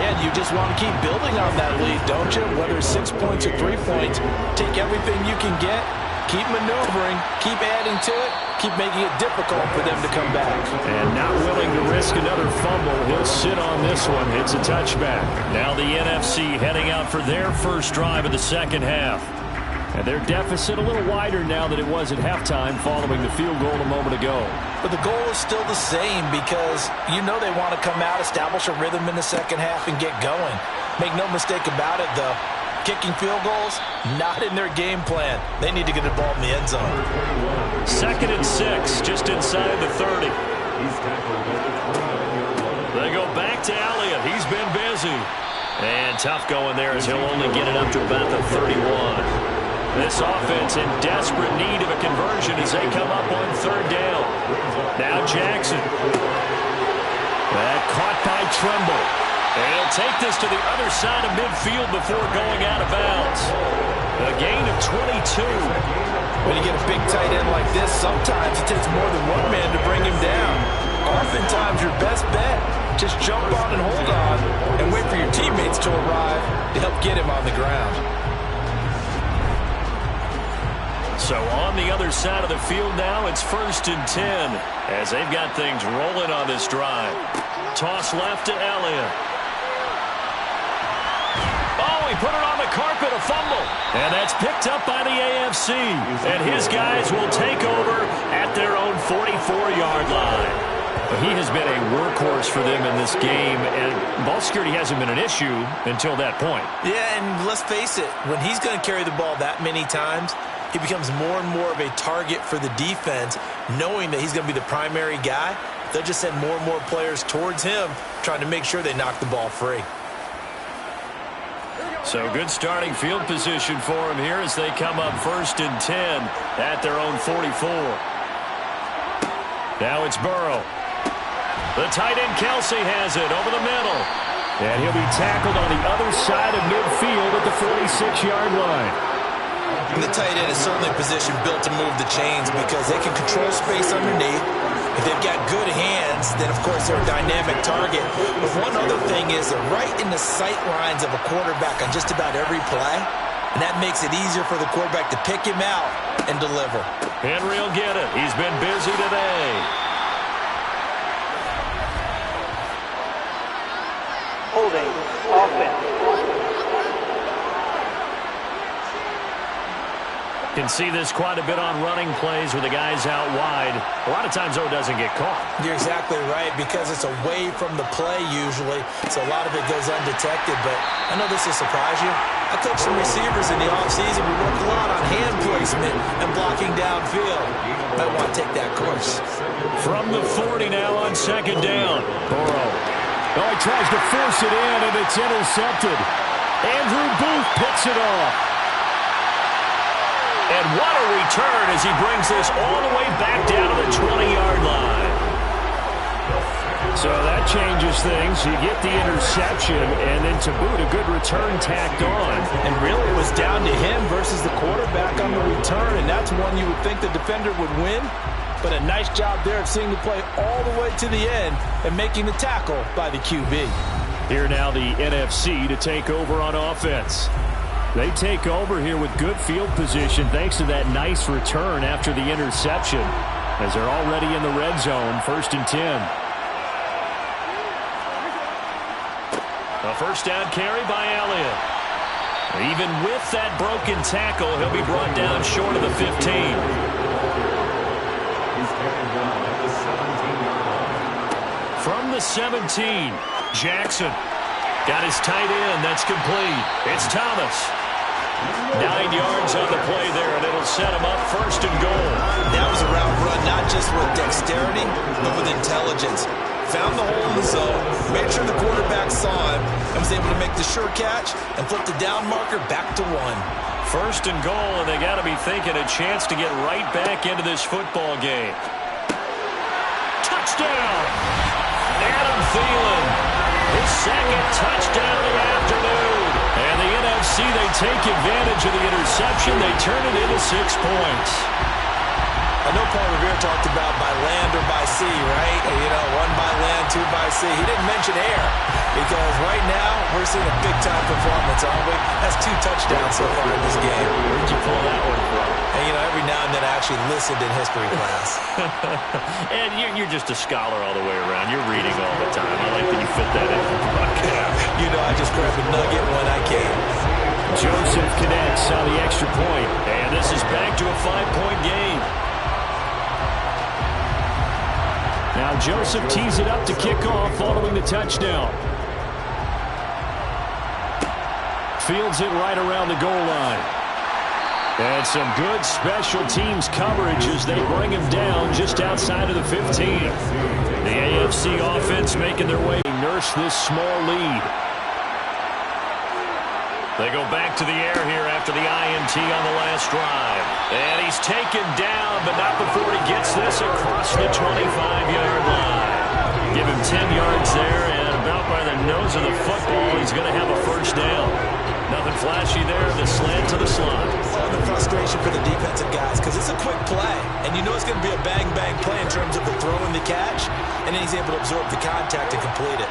Yeah, and you just want to keep building on that lead, don't you? Whether it's 6 points or 3 points, take everything you can get, keep maneuvering, keep adding to it, keep making it difficult for them to come back. And not willing to risk another fumble, he'll sit on this one. It's a touchback. Now the NFC heading out for their first drive of the second half. And their deficit a little wider now than it was at halftime following the field goal a moment ago. But the goal is still the same because you know they want to come out, establish a rhythm in the second half, and get going. Make no mistake about it, though. Kicking field goals, not in their game plan. They need to get the ball in the end zone. 2nd and 6, just inside the 30. They go back to Elliott. He's been busy. And tough going there as he'll only get it up to about the 31. This offense in desperate need of a conversion as they come up on third down. Now Jackson. That caught by Tremble. And he'll take this to the other side of midfield before going out of bounds. A gain of 22. When you get a big tight end like this, sometimes it takes more than one man to bring him down. Oftentimes your best bet, just jump on and hold on and wait for your teammates to arrive to help get him on the ground. So on the other side of the field now, it's 1st and 10 as they've got things rolling on this drive. Toss left to Elliott. Oh, he put it on the carpet, a fumble. And that's picked up by the AFC. And his guys will take over at their own 44-yard line. He has been a workhorse for them in this game, and ball security hasn't been an issue until that point. Yeah, and let's face it, when he's going to carry the ball that many times, he becomes more and more of a target for the defense, knowing that he's going to be the primary guy. They'll just send more and more players towards him, trying to make sure they knock the ball free. So good starting field position for him here as they come up 1st and 10 at their own 44. Now it's Burrow. The tight end Kelsey has it over the middle. And he'll be tackled on the other side of midfield at the 46-yard line. And the tight end is certainly a position built to move the chains because they can control space underneath. If they've got good hands, then of course they're a dynamic target. But one other thing is they're right in the sight lines of a quarterback on just about every play. And that makes it easier for the quarterback to pick him out and deliver. Henry will get it. He's been busy today. Holding offense. Can see this quite a bit on running plays with the guys out wide. A lot of times, though, it doesn't get caught. You're exactly right, because it's away from the play usually, so a lot of it goes undetected. But I know this will surprise you. I coached some receivers in the offseason. We work a lot on hand placement and blocking downfield. Might want to take that course. From the 40 now on second down. Burrow. Oh, he tries to force it in, and it's intercepted. Andrew Booth picks it off. And what a return as he brings this all the way back down to the 20-yard line. So that changes things. You get the interception, and then to boot, a good return tacked on. And really it was down to him versus the quarterback on the return, and that's one you would think the defender would win. But a nice job there of seeing the play all the way to the end and making the tackle by the QB. Here now the NFC to take over on offense. They take over here with good field position thanks to that nice return after the interception, as they're already in the red zone, 1st and 10. A first down carry by Elliott. Even with that broken tackle, he'll be brought down short of the 15. From the 17, Jackson got his tight end. That's complete. It's Thomas. 9 yards on the play there, and it'll set him up 1st and goal. That was a route run, not just with dexterity, but with intelligence. Found the hole in the zone, made sure the quarterback saw him, and was able to make the sure catch and flip the down marker back to 1. 1st and goal, and they got to be thinking a chance to get right back into this football game. Touchdown! Adam Thielen, his 2nd touchdown of the afternoon. And the NFC, they take advantage of the interception. They turn it into 6 points. I know Paul Revere talked about by land or by sea, right? You know, 1 by land, 2 by sea. He didn't mention air, because right now we're seeing a big-time performance, aren't we? That's 2 touchdowns so far in this game. Where'd you pull that one from? And, you know, every now and then I actually listened in history class. And you're just a scholar all the way around. You're reading all the time. I like that you fit that in the broadcast. You know, I just grab a nugget when I can. Joseph connects on the extra point, and this is back to a 5-point game. Now Joseph tees it up to kick off following the touchdown. Fields it right around the goal line. And some good special teams coverage as they bring him down just outside of the 15. The AFC offense making their way. Nurse this small lead. They go back to the air here after the INT on the last drive. And he's taken down, but not before he gets this across the 25-yard line. Give him 10 yards there, and about by the nose of the football, he's going to have a 1st down. Nothing flashy there, the slant to the slot. Oh, the frustration for the defensive guys, because it's a quick play. And you know it's going to be a bang-bang play in terms of the throw and the catch, and then he's able to absorb the contact and complete it.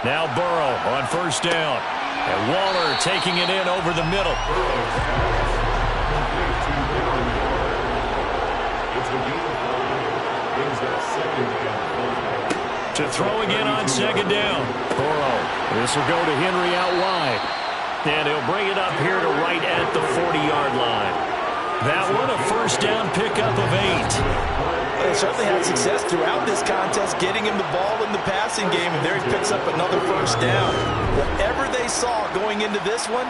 Now Burrow on 1st down. And Waller taking it in over the middle. To throw again on 2nd down. Burrow. This will go to Henry out wide. And he'll bring it up here to right at the 40-yard line. That one a 1st down pickup of 8. They certainly had success throughout this contest, getting him the ball in the passing game, and there he picks up another 1st down. Whatever they saw going into this one,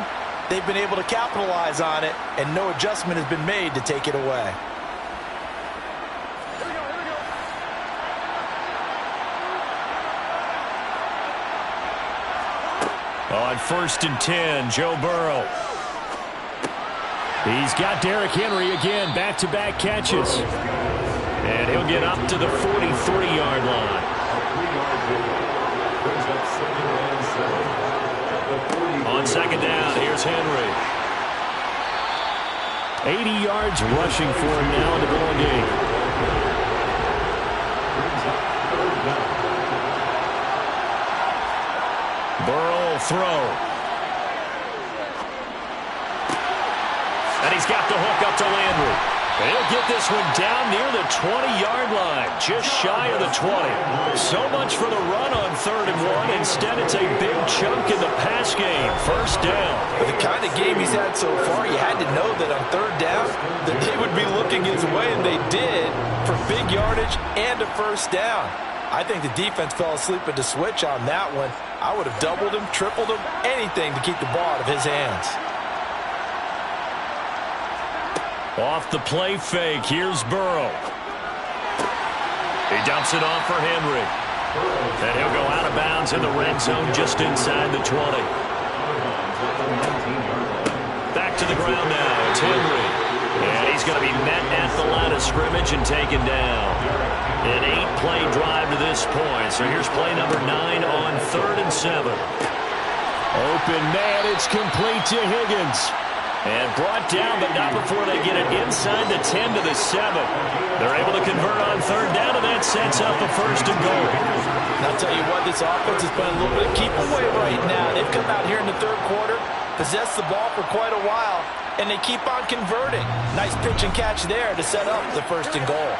they've been able to capitalize on it, and no adjustment has been made to take it away. On 1st and 10, Joe Burrow. He's got Derrick Henry again, back-to-back catches. And he'll get up to the 43-yard line. On 2nd down, here's Henry. 80 yards rushing for him now in the ball game. Burrow will throw. And he's got the hook up to Landry. And he'll get this one down near the 20-yard line, just shy of the 20. So much for the run on 3rd and 1. Instead, it's a big chunk in the pass game. First down. With the kind of game he's had so far, you had to know that on 3rd down that they would be looking his way, and they did, for big yardage and a first down. I think the defense fell asleep at the switch on that one. I would have doubled him, tripled him, anything to keep the ball out of his hands. Off the play fake, here's Burrow. He dumps it off for Henry. And he'll go out of bounds in the red zone just inside the 20. Back to the ground now, it's Henry. And he's going to be met at the line of scrimmage and taken down. An 8-play drive to this point. So here's play number 9 on 3rd and 7. Open man, it's complete to Higgins. And brought down, but not before they get it inside the 10 to the 7. They're able to convert on 3rd down, and that sets up a 1st and goal. And I'll tell you what, this offense is playing a little bit of keep away right now. They've come out here in the 3rd quarter, possessed the ball for quite a while, and they keep on converting. Nice pitch and catch there to set up the 1st and goal.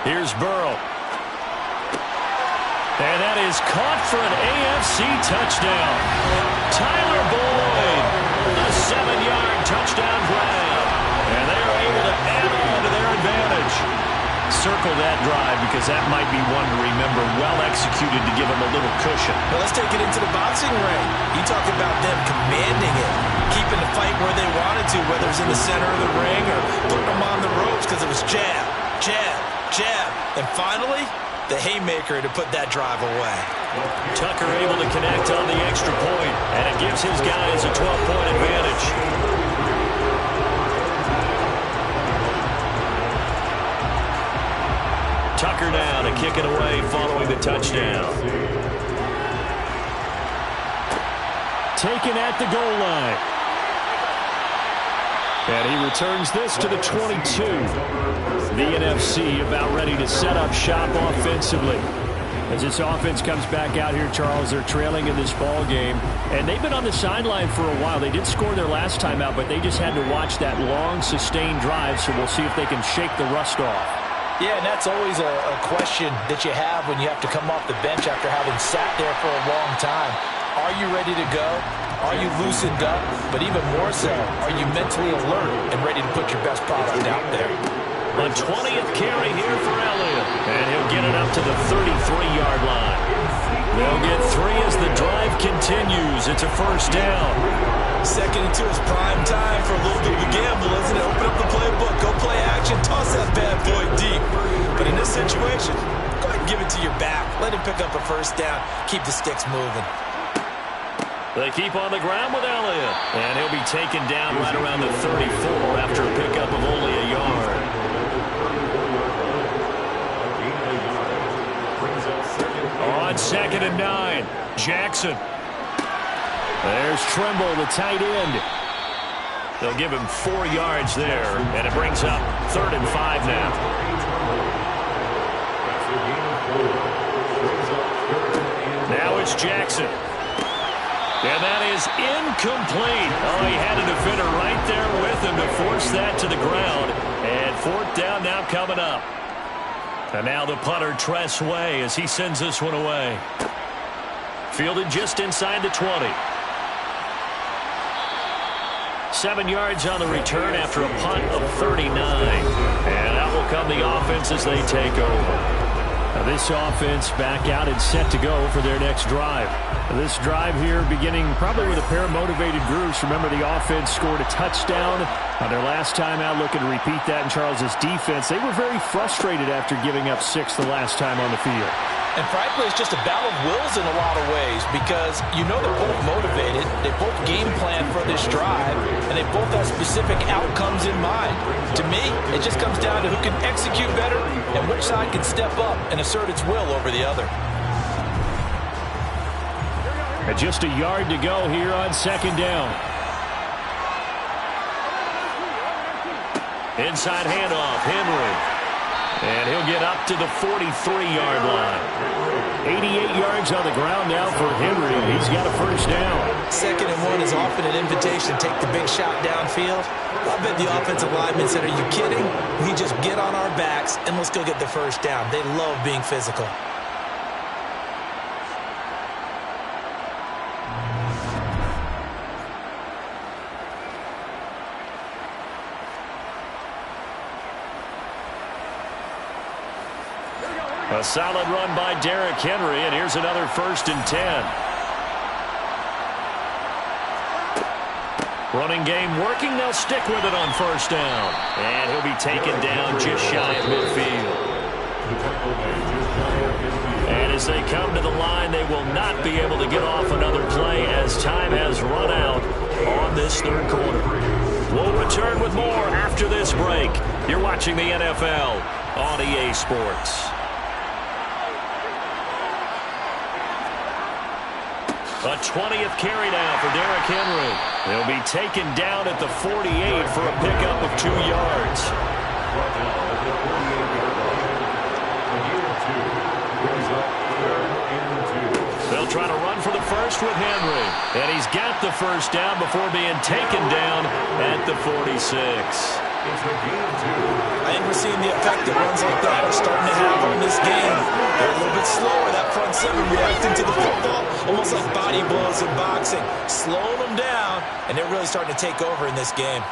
Here's Burrow. And that is caught for an AFC touchdown. Tyler Boyd, a 7-yard touchdown grab. And they are able to add on to their advantage. Circle that drive because that might be one to remember. Well executed to give them a little cushion. Well, let's take it into the boxing ring. You talk about them commanding it, keeping the fight where they wanted to, whether it's in the center of the ring or putting them on the ropes because it was jab, jab, jab. And finally, the haymaker to put that drive away. Tucker able to connect on the extra point, and it gives his guys a 12-point advantage. Tucker now to kick it away following the touchdown. Taken at the goal line. And he returns this to the 22. The NFC about ready to set up shop offensively. As this offense comes back out here, Charles, they're trailing in this ball game. And they've been on the sideline for a while. They did score their last time out, but they just had to watch that long, sustained drive, so we'll see if they can shake the rust off. Yeah, and that's always a question that you have when you have to come off the bench after having sat there for a long time. Are you ready to go? Are you loosened up? But even more so, are you mentally alert and ready to put your best product out there? A 20th carry here for Elliott. And he'll get it up to the 33-yard line. They'll get 3 as the drive continues. It's a 1st down. 2nd and 2 is prime time for a little bit of a gamble, isn't it? Open up the playbook, go play action, toss that bad boy deep. But in this situation, go ahead and give it to your back. Let him pick up a 1st down. Keep the sticks moving. They keep on the ground with Elliott. And he'll be taken down right around the 34 after a pickup of only a yard. On 2nd and 9, Jackson. There's Trimble, the tight end. They'll give him 4 yards there, and it brings up 3rd and 5 now. Now it's Jackson. And that is incomplete. Oh, he had a defender right there with him to force that to the ground. And 4th down now coming up. And now the punter, Tress Way, as he sends this one away. Fielded just inside the 20. 7 yards on the return after a punt of 39. And out will come the offense as they take over. Now this offense back out and set to go for their next drive. This drive here beginning probably with a pair of motivated groups. Remember, the offense scored a touchdown on their last time out. Looking to repeat that in Charles's defense. They were very frustrated after giving up 6 the last time on the field. And frankly, it's just a battle of wills in a lot of ways because you know they're both motivated, they both game plan for this drive, and they both have specific outcomes in mind. To me, it just comes down to who can execute better and which side can step up and assert its will over the other. And just a yard to go here on second down. Inside handoff, Henry. And he'll get up to the 43-yard line. 88 yards on the ground now for Henry. He's got a first down. 2nd and 1 is often an invitation to take the big shot downfield. I bet the offensive lineman said, "Are you kidding? We just get on our backs and let's go get the first down." They love being physical. A solid run by Derrick Henry, and here's another 1st and 10. Running game working. They'll stick with it on 1st down. And he'll be taken down just shy of midfield. And as they come to the line, they will not be able to get off another play as time has run out on this 3rd quarter. We'll return with more after this break. You're watching the NFL on EA Sports. A 20th carry now for Derrick Henry. He'll be taken down at the 48 for a pickup of 2 yards. They'll try to run for the first with Henry. And he's got the first down before being taken down at the 46. I think we're seeing the effect that runs like that are starting to have on this game. They're a little bit slower, that front 7 reacting to the football, almost like body blows in boxing, slowing them down, and they're really starting to take over in this game.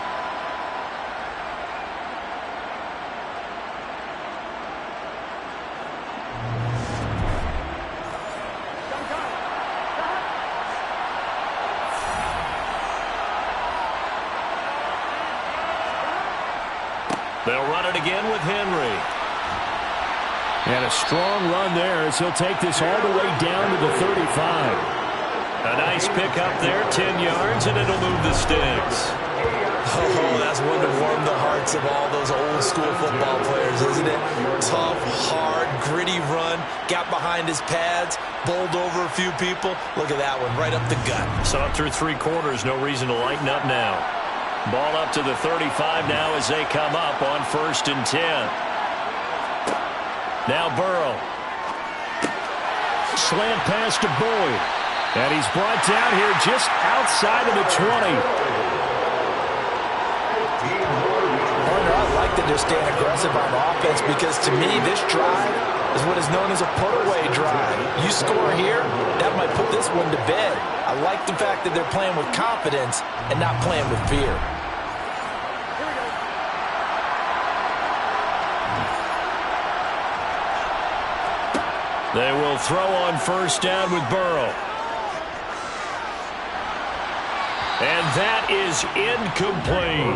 They'll run it again with Henry. And a strong run there as he'll take this all the way down to the 35. A nice pick up there, 10 yards, and it'll move the sticks. Oh, that's one to warm the hearts of all those old school football players, isn't it? Tough, hard, gritty run, got behind his pads, bowled over a few people. Look at that one, right up the gut. Saw it through 3 quarters, no reason to lighten up now. Ball up to the 35 now as they come up on 1st and 10. Now Burrow. Slant pass to Boyd. And he's brought down here just outside of the 20. I like that they're staying aggressive on offense because to me this drive is what is known as a put-away drive. You score here, that might put this one to bed. I like the fact that they're playing with confidence and not playing with fear. They will throw on 1st down with Burrow. And that is incomplete.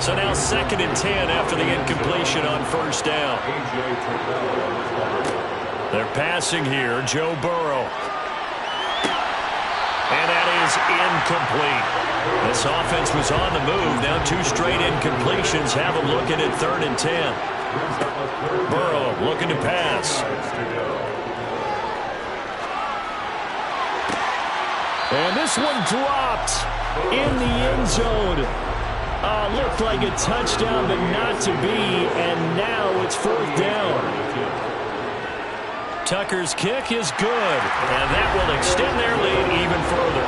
So now 2nd and 10 after the incompletion on 1st down. They're passing here, Joe Burrow. And that is incomplete. This offense was on the move. Now 2 straight incompletions have them looking at 3rd and 10. Burrow looking to pass. And this one dropped in the end zone. Looked like a touchdown, but not to be. And now it's 4th down. Tucker's kick is good. And that will extend their lead even further.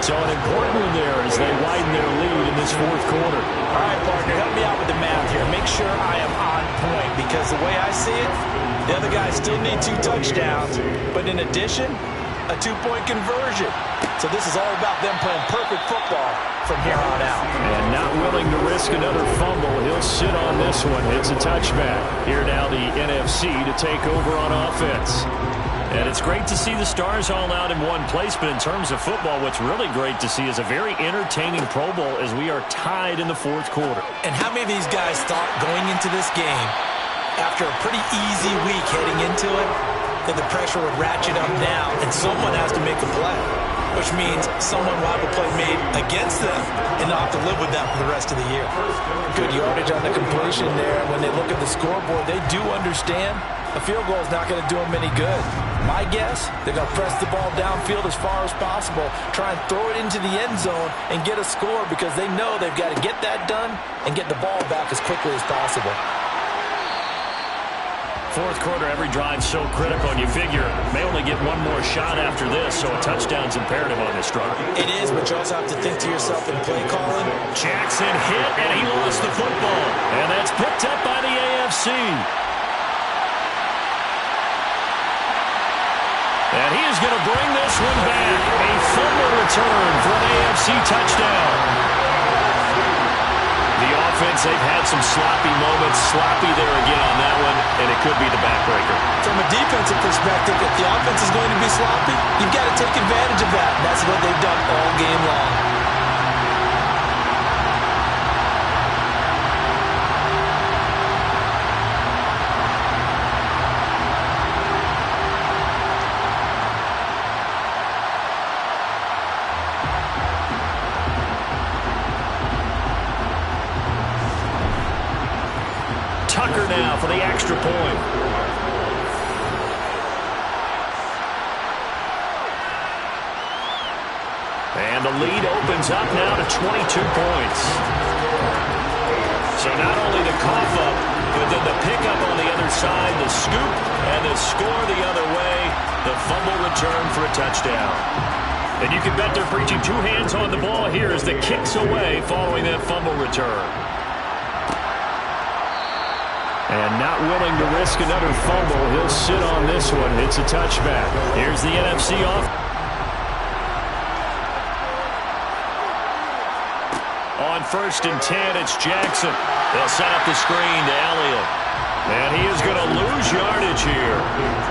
So an important one there as they widen their lead in this 4th quarter. All right, partner, help me out with the math here. Make sure I am on point because the way I see it, the other guys still need 2 touchdowns. But in addition, a 2-point conversion. So this is all about them playing perfect football from here on out. And not willing to risk another fumble. He'll sit on this one. It's a touchback. Here now the NFC to take over on offense. And it's great to see the stars all out in one place, but in terms of football, what's really great to see is a very entertaining Pro Bowl as we are tied in the 4th quarter. And how many of these guys thought going into this game, after a pretty easy week heading into it, that the pressure would ratchet up now and someone has to make a play? which means someone will have a play made against them and not have to live with that for the rest of the year. Good yardage on the completion there. When they look at the scoreboard, they do understand a field goal is not going to do them any good. My guess, they're going to press the ball downfield as far as possible, try and throw it into the end zone and get a score because they know they've got to get that done and get the ball back as quickly as possible. Fourth quarter, every drive so critical, and you figure may only get one more shot after this, so a touchdown's imperative on this drive. It is, but you also have to think to yourself in play calling. Jackson hit, and he lost the football. And that's picked up by the AFC. And he is going to bring this one back. A fumble return for an AFC touchdown. The offense, they've had some sloppy moments. Sloppy there again on that one, and it could be the backbreaker. From a defensive perspective, if the offense is going to be sloppy, you've got to take advantage of that. That's what they've done all game long. Tucker now for the extra point. And the lead opens up now to 22 points. So not only the cough up, but then the pickup on the other side, the scoop, and the score the other way, the fumble return for a touchdown. And you can bet they're preaching two hands on the ball here as the kick's away following that fumble return. And not willing to risk another fumble. He'll sit on this one. It's a touchback. Here's the NFC off. On 1st and 10, it's Jackson. They'll set up the screen to Elliott. And he is going to lose yardage here.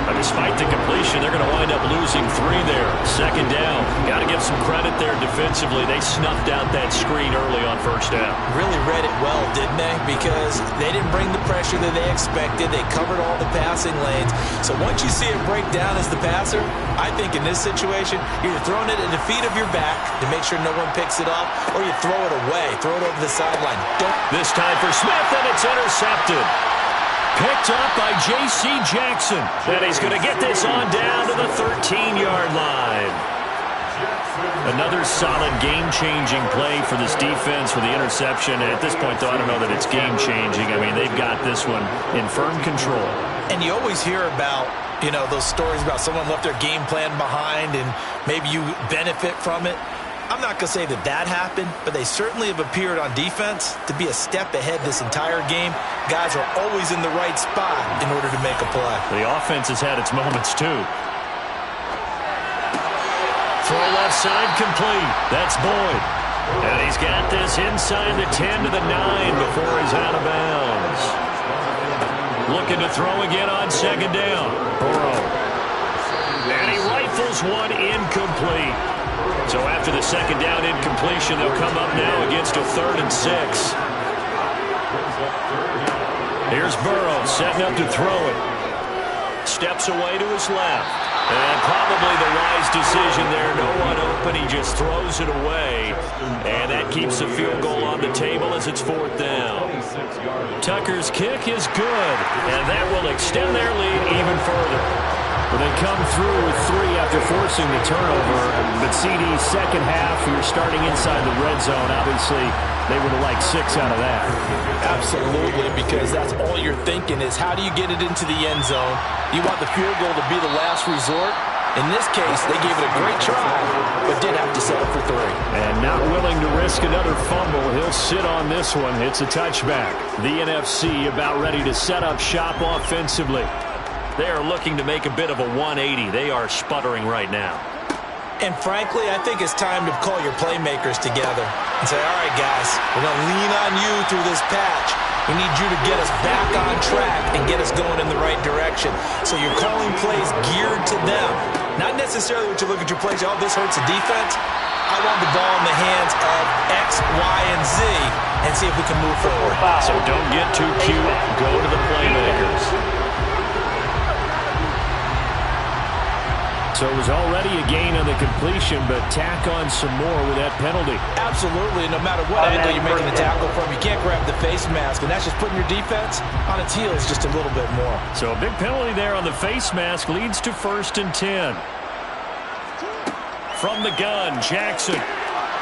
But despite the completion, they're going to wind up losing 3 there. 2nd down. Got to give some credit there defensively. They snuffed out that screen early on 1st down. Really read it well, didn't they? Because they didn't bring the pressure that they expected. They covered all the passing lanes. So once you see it break down as the passer, I think in this situation, you're throwing it at the feet of your back to make sure no one picks it up, or you throw it away. Throw it over the sideline. This time for Smith, and it's intercepted. Picked up by J.C. Jackson. And he's going to get this on down to the 13-yard line. Another solid game-changing play for this defense with the interception. At this point, though, I don't know that it's game-changing. I mean, they've got this one in firm control. And you always hear about, you know, those stories about someone left their game plan behind and maybe you benefit from it. I'm not going to say that that happened, but they certainly have appeared on defense to be a step ahead this entire game. Guys are always in the right spot in order to make a play. The offense has had its moments, too. Throw left side complete. That's Boyd. And he's got this inside the 10 to the 9 before he's out of bounds. Looking to throw again on 2nd down. Burrow. And he rifles one incomplete. So after the 2nd down incompletion, they'll come up now against a 3rd and 6. Here's Burrow setting up to throw it. Steps away to his left. And probably the wise decision there. No one open. He just throws it away. And that keeps the field goal on the table as it's 4th down. Tucker's kick is good. And that will extend their lead even further. Well, they come through with 3 after forcing the turnover. But CD's second half, you're starting inside the red zone. Obviously, they would have liked 6 out of that. Absolutely, because that's all you're thinking is how do you get it into the end zone? You want the field goal to be the last resort. In this case, they gave it a great try, but did have to settle for 3. And not willing to risk another fumble. He'll sit on this one. It's a touchback. The NFC about ready to set up shop offensively. They are looking to make a bit of a 180. They are sputtering right now. And frankly, I think it's time to call your playmakers together and say, all right, guys, we're going to lean on you through this patch. We need you to get us back on track and get us going in the right direction. So you're calling plays geared to them. Not necessarily what you look at your plays, oh, this hurts the defense. I want the ball in the hands of X, Y, and Z and see if we can move forward. So don't get too cute. Go to the playmakers. So as There's already a gain on the completion, but tack on some more with that penalty. Absolutely. No matter what angle you're making the tackle from, you can't grab the face mask, and that's just putting your defense on its heels just a little bit more. So a big penalty there on the face mask leads to 1st and 10. From the gun, Jackson.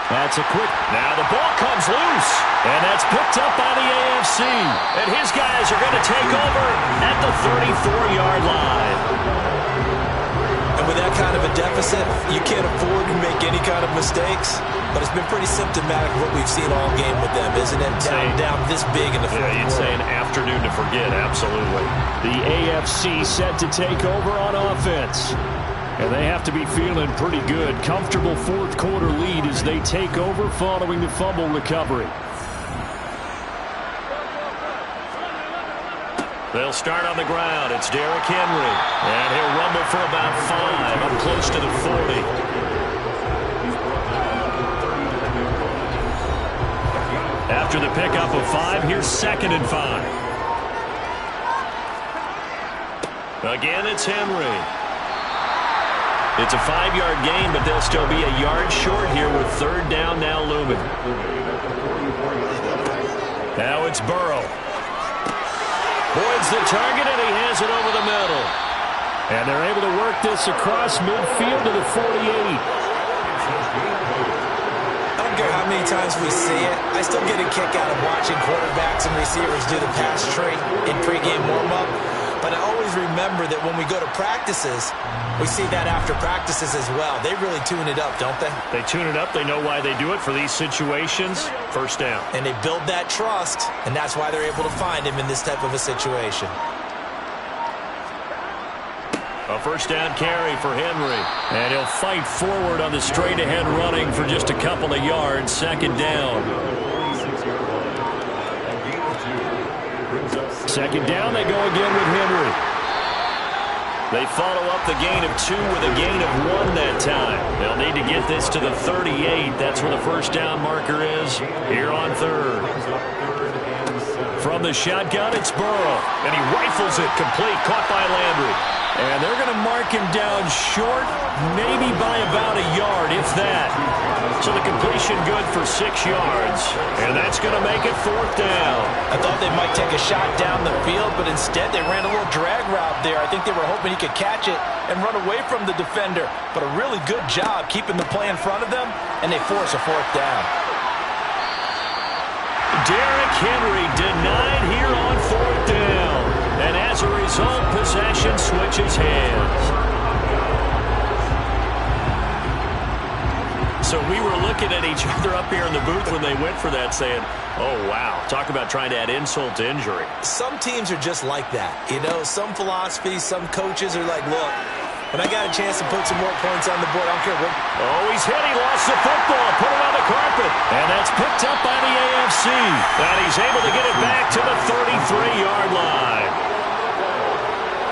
That's a quick. Now the ball comes loose, and that's picked up by the AFC. And his guys are going to take over at the 34-yard line. And with that kind of a deficit, you can't afford to make any kind of mistakes. But it's been pretty symptomatic of what we've seen all game with them, isn't it? Down this big in the fourth quarter. You'd say an afternoon to forget, absolutely. The AFC set to take over on offense. And they have to be feeling pretty good. Comfortable fourth quarter lead as they take over following the fumble recovery. They'll start on the ground. It's Derrick Henry. And he'll rumble for about 5 up close to the 40. After the pickup of 5, here's 2nd and 5. Again, it's Henry. It's a 5-yard gain, but they'll still be a yard short here with 3rd down now looming. Now it's Burrow. Boyd's the target, and he has it over the middle. And they're able to work this across midfield to the 48. I don't care how many times we see it. I still get a kick out of watching quarterbacks and receivers do the pass tree in pregame warm-up. But I always remember that when we go to practices, we see that after practices as well. They really tune it up, don't they? They tune it up. They know why they do it for these situations. 1st down. And they build that trust, and that's why they're able to find him in this type of a situation. A 1st down carry for Henry. And he'll fight forward on the straight-ahead running for just a couple of yards. 2nd down. 2nd down, they go again with Henry. They follow up the gain of 2 with a gain of 1 that time. They'll need to get this to the 38. That's where the 1st down marker is here on 3rd. From the shotgun, it's Burrow. And he rifles it complete, caught by Landry. And they're going to mark him down short, maybe by about a yard, if that. So the completion good for 6 yards. And that's going to make it 4th down. I thought they might take a shot down the field, but instead they ran a little drag route there. I think they were hoping he could catch it and run away from the defender. But a really good job keeping the play in front of them, and they force a 4th down. Derrick Henry denied here on 4th down. And as a result, possession switches hands. So we were looking at each other up here in the booth when they went for that saying, oh, wow, talk about trying to add insult to injury. Some teams are just like that. You know, some philosophies, some coaches are like, look, when I got a chance to put some more points on the board, I don't care what. Oh, he's hit. He lost the football. Put it on the carpet. And that's picked up by the AFC. And he's able to get it back to the 33-yard line.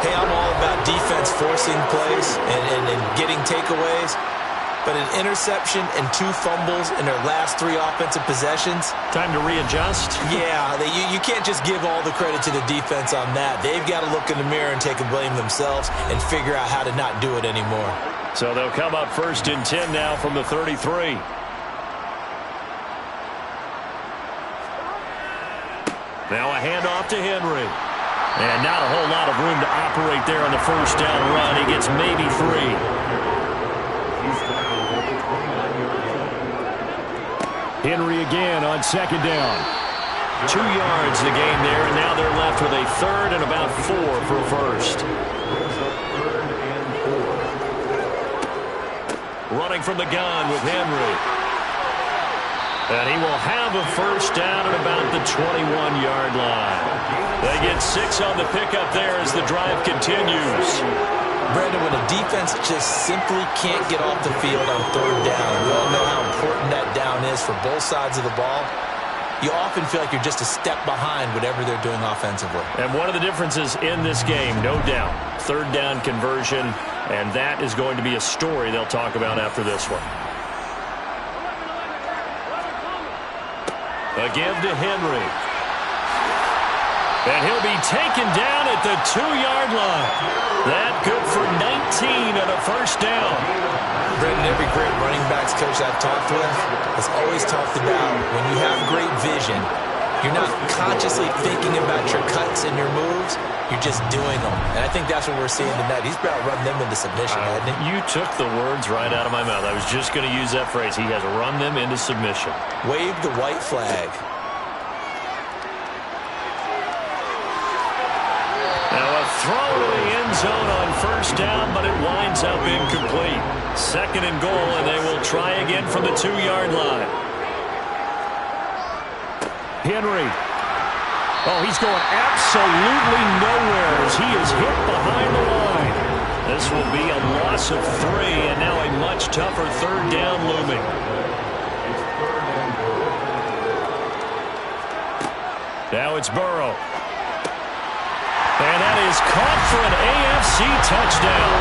Hey, I'm all about defense forcing plays and getting takeaways. But an interception and 2 fumbles in their last 3 offensive possessions. Time to readjust? Yeah, you can't just give all the credit to the defense on that. They've got to look in the mirror and take a blame themselves and figure out how to not do it anymore. So they'll come up 1st and 10 now from the 33. Now a handoff to Henry. And not a whole lot of room to operate there on the 1st down run. He gets maybe 3. Henry again on 2nd down. 2 yards the gain there, and now they're left with a 3rd and about 4 for a 1st. Running from the gun with Henry. And he will have a 1st down at about the 21-yard line. They get 6 on the pickup there as the drive continues. Brandon, when a defense just simply can't get off the field on 3rd down, we all know how important that down is for both sides of the ball. You often feel like you're just a step behind whatever they're doing offensively. And one of the differences in this game, no doubt, 3rd down conversion, and that is going to be a story they'll talk about after this one. A give to Henry. And he'll be taken down at the 2-yard line. That good for and a first down. Brendan, every great running backs coach I've talked with has always talked about when you have great vision, you're not consciously thinking about your cuts and your moves. You're just doing them. And I think that's what we're seeing tonight. He's about running them into submission, hasn't he? You took the words right out of my mouth. I was just going to use that phrase. He has run them into submission. Wave the white flag. Now a throw to the end zone on first down, but it winds up incomplete. Second and goal, and they will try again from the 2-yard line. Henry. Oh, he's going absolutely nowhere as he is hit behind the line. This will be a loss of 3, and now a much tougher third down looming. Now it's Burrow. And that is caught for an AFC touchdown.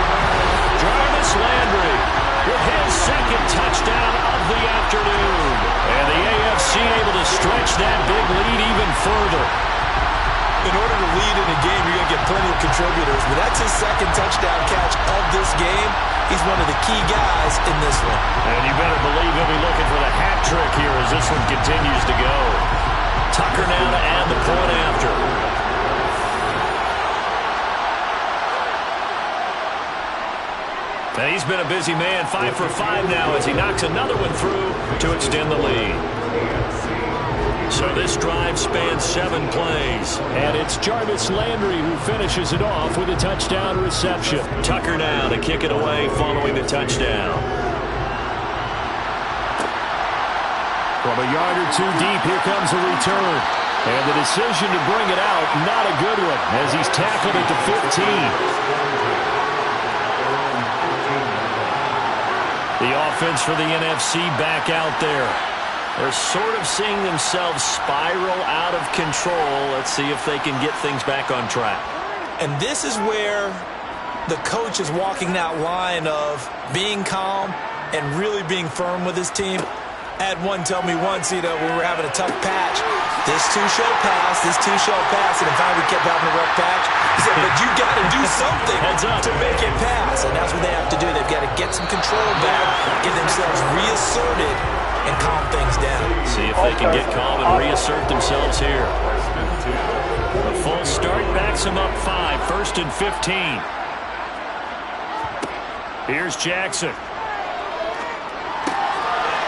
Jarvis Landry with his second touchdown of the afternoon. And the AFC able to stretch that big lead even further. In order to lead in a game, you're going to get plenty of contributors. But that's his second touchdown catch of this game. He's one of the key guys in this one. And you better believe he'll be looking for the hat trick here as this one continues to go. Tucker now to add the point after. And he's been a busy man, 5 for 5 now as he knocks another one through to extend the lead. So this drive spans 7 plays. And it's Jarvis Landry who finishes it off with a touchdown reception. Tucker now to kick it away following the touchdown. From a yard or 2 deep, here comes a return. And the decision to bring it out, not a good one, as he's tackled at the 15. The offense for the NFC back out there. They're sort of seeing themselves spiral out of control. Let's see if they can get things back on track. And this is where the coach is walking that line of being calm and really being firm with his team. I had one tell me once, when we were having a tough patch, this too shall pass, this too shall pass, and in fact we kept having a rough patch. He said, but you got to do something to make it pass, and that's what they have to do. They've got to get some control back, get themselves reasserted, and calm things down. See if they can get calm and reassert themselves here. A full start backs them up 5, 1st and 15. Here's Jackson.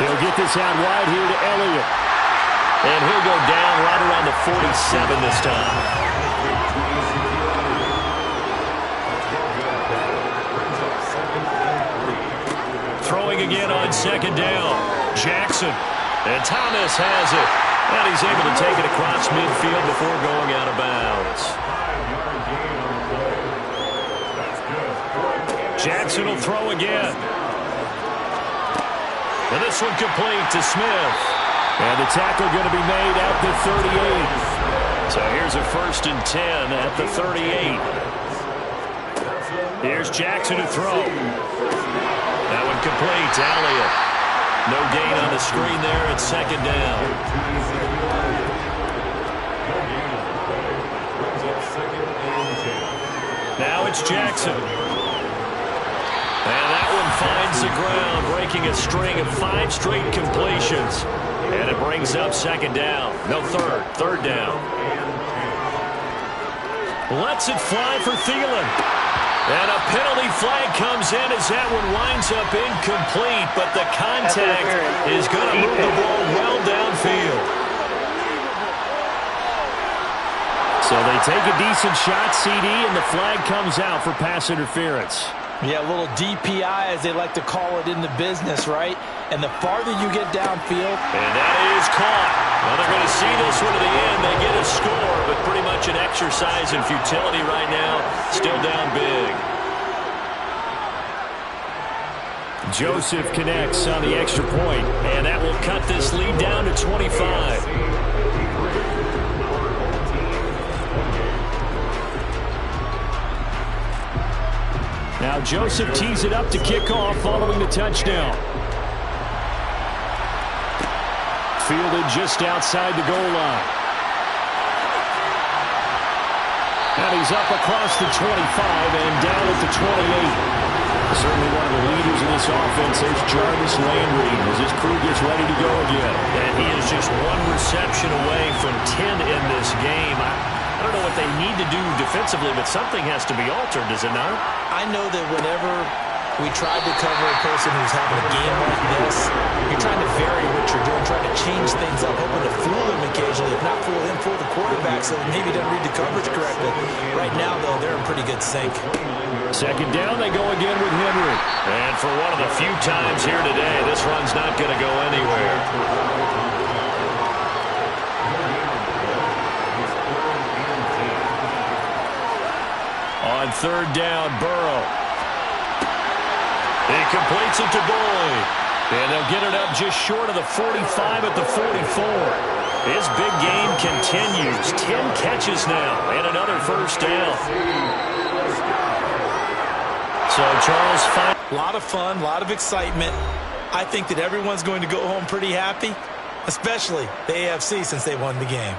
He'll get this out wide here to Elliott. And he'll go down right around the 47 this time. Throwing again on 2nd down. Jackson. And Thomas has it. And he's able to take it across midfield before going out of bounds. Jackson will throw again. And this one complete to Smith. And the tackle going to be made at the 38. So here's a 1st and 10 at the 38. Here's Jackson to throw. That one complete to Elliott. No gain on the screen there at 2nd down. Now it's Jackson. And that one finds the ground, breaking a string of 5 straight completions. And it brings up 2nd down. No, 3rd down. Lets it fly for Thielen. And a penalty flag comes in as that one winds up incomplete, but the contact is going to move the ball well downfield. So they take a decent shot, CD, and the flag comes out for pass interference. Yeah, a little DPI, as they like to call it in the business, right? And the farther you get downfield. And that is caught. Well, they're going to see this one to the end. They get a score, but pretty much an exercise in futility right now. Still down big. Joseph connects on the extra point. And that will cut this lead down to 25. Now Joseph tees it up to kick off following the touchdown. Fielded just outside the goal line. And he's up across the 25 and down at the 28. Certainly one of the leaders in this offense. There's Jarvis Landry as his crew gets ready to go again. And he is just one reception away from 10 in this game. I don't know what they need to do defensively, but something has to be altered, does it not? I know that whenever we tried to cover a person who's having a game like this, you're trying to vary what you're doing, trying to change things up, hoping to fool him occasionally. If not fool him, fool the quarterback so that maybe he doesn't read the coverage correctly. Right now, though, they're in pretty good sync. Second down, they go again with Henry. And for one of the few times here today, this run's not going to go anywhere. On third down, Burrow. He completes it to Boyd. And they'll get it up just short of the 45 at the 44. His big game continues. 10 catches now and another first down. So, Charles, A lot of fun, a lot of excitement. I think that everyone's going to go home pretty happy, especially the AFC since they won the game.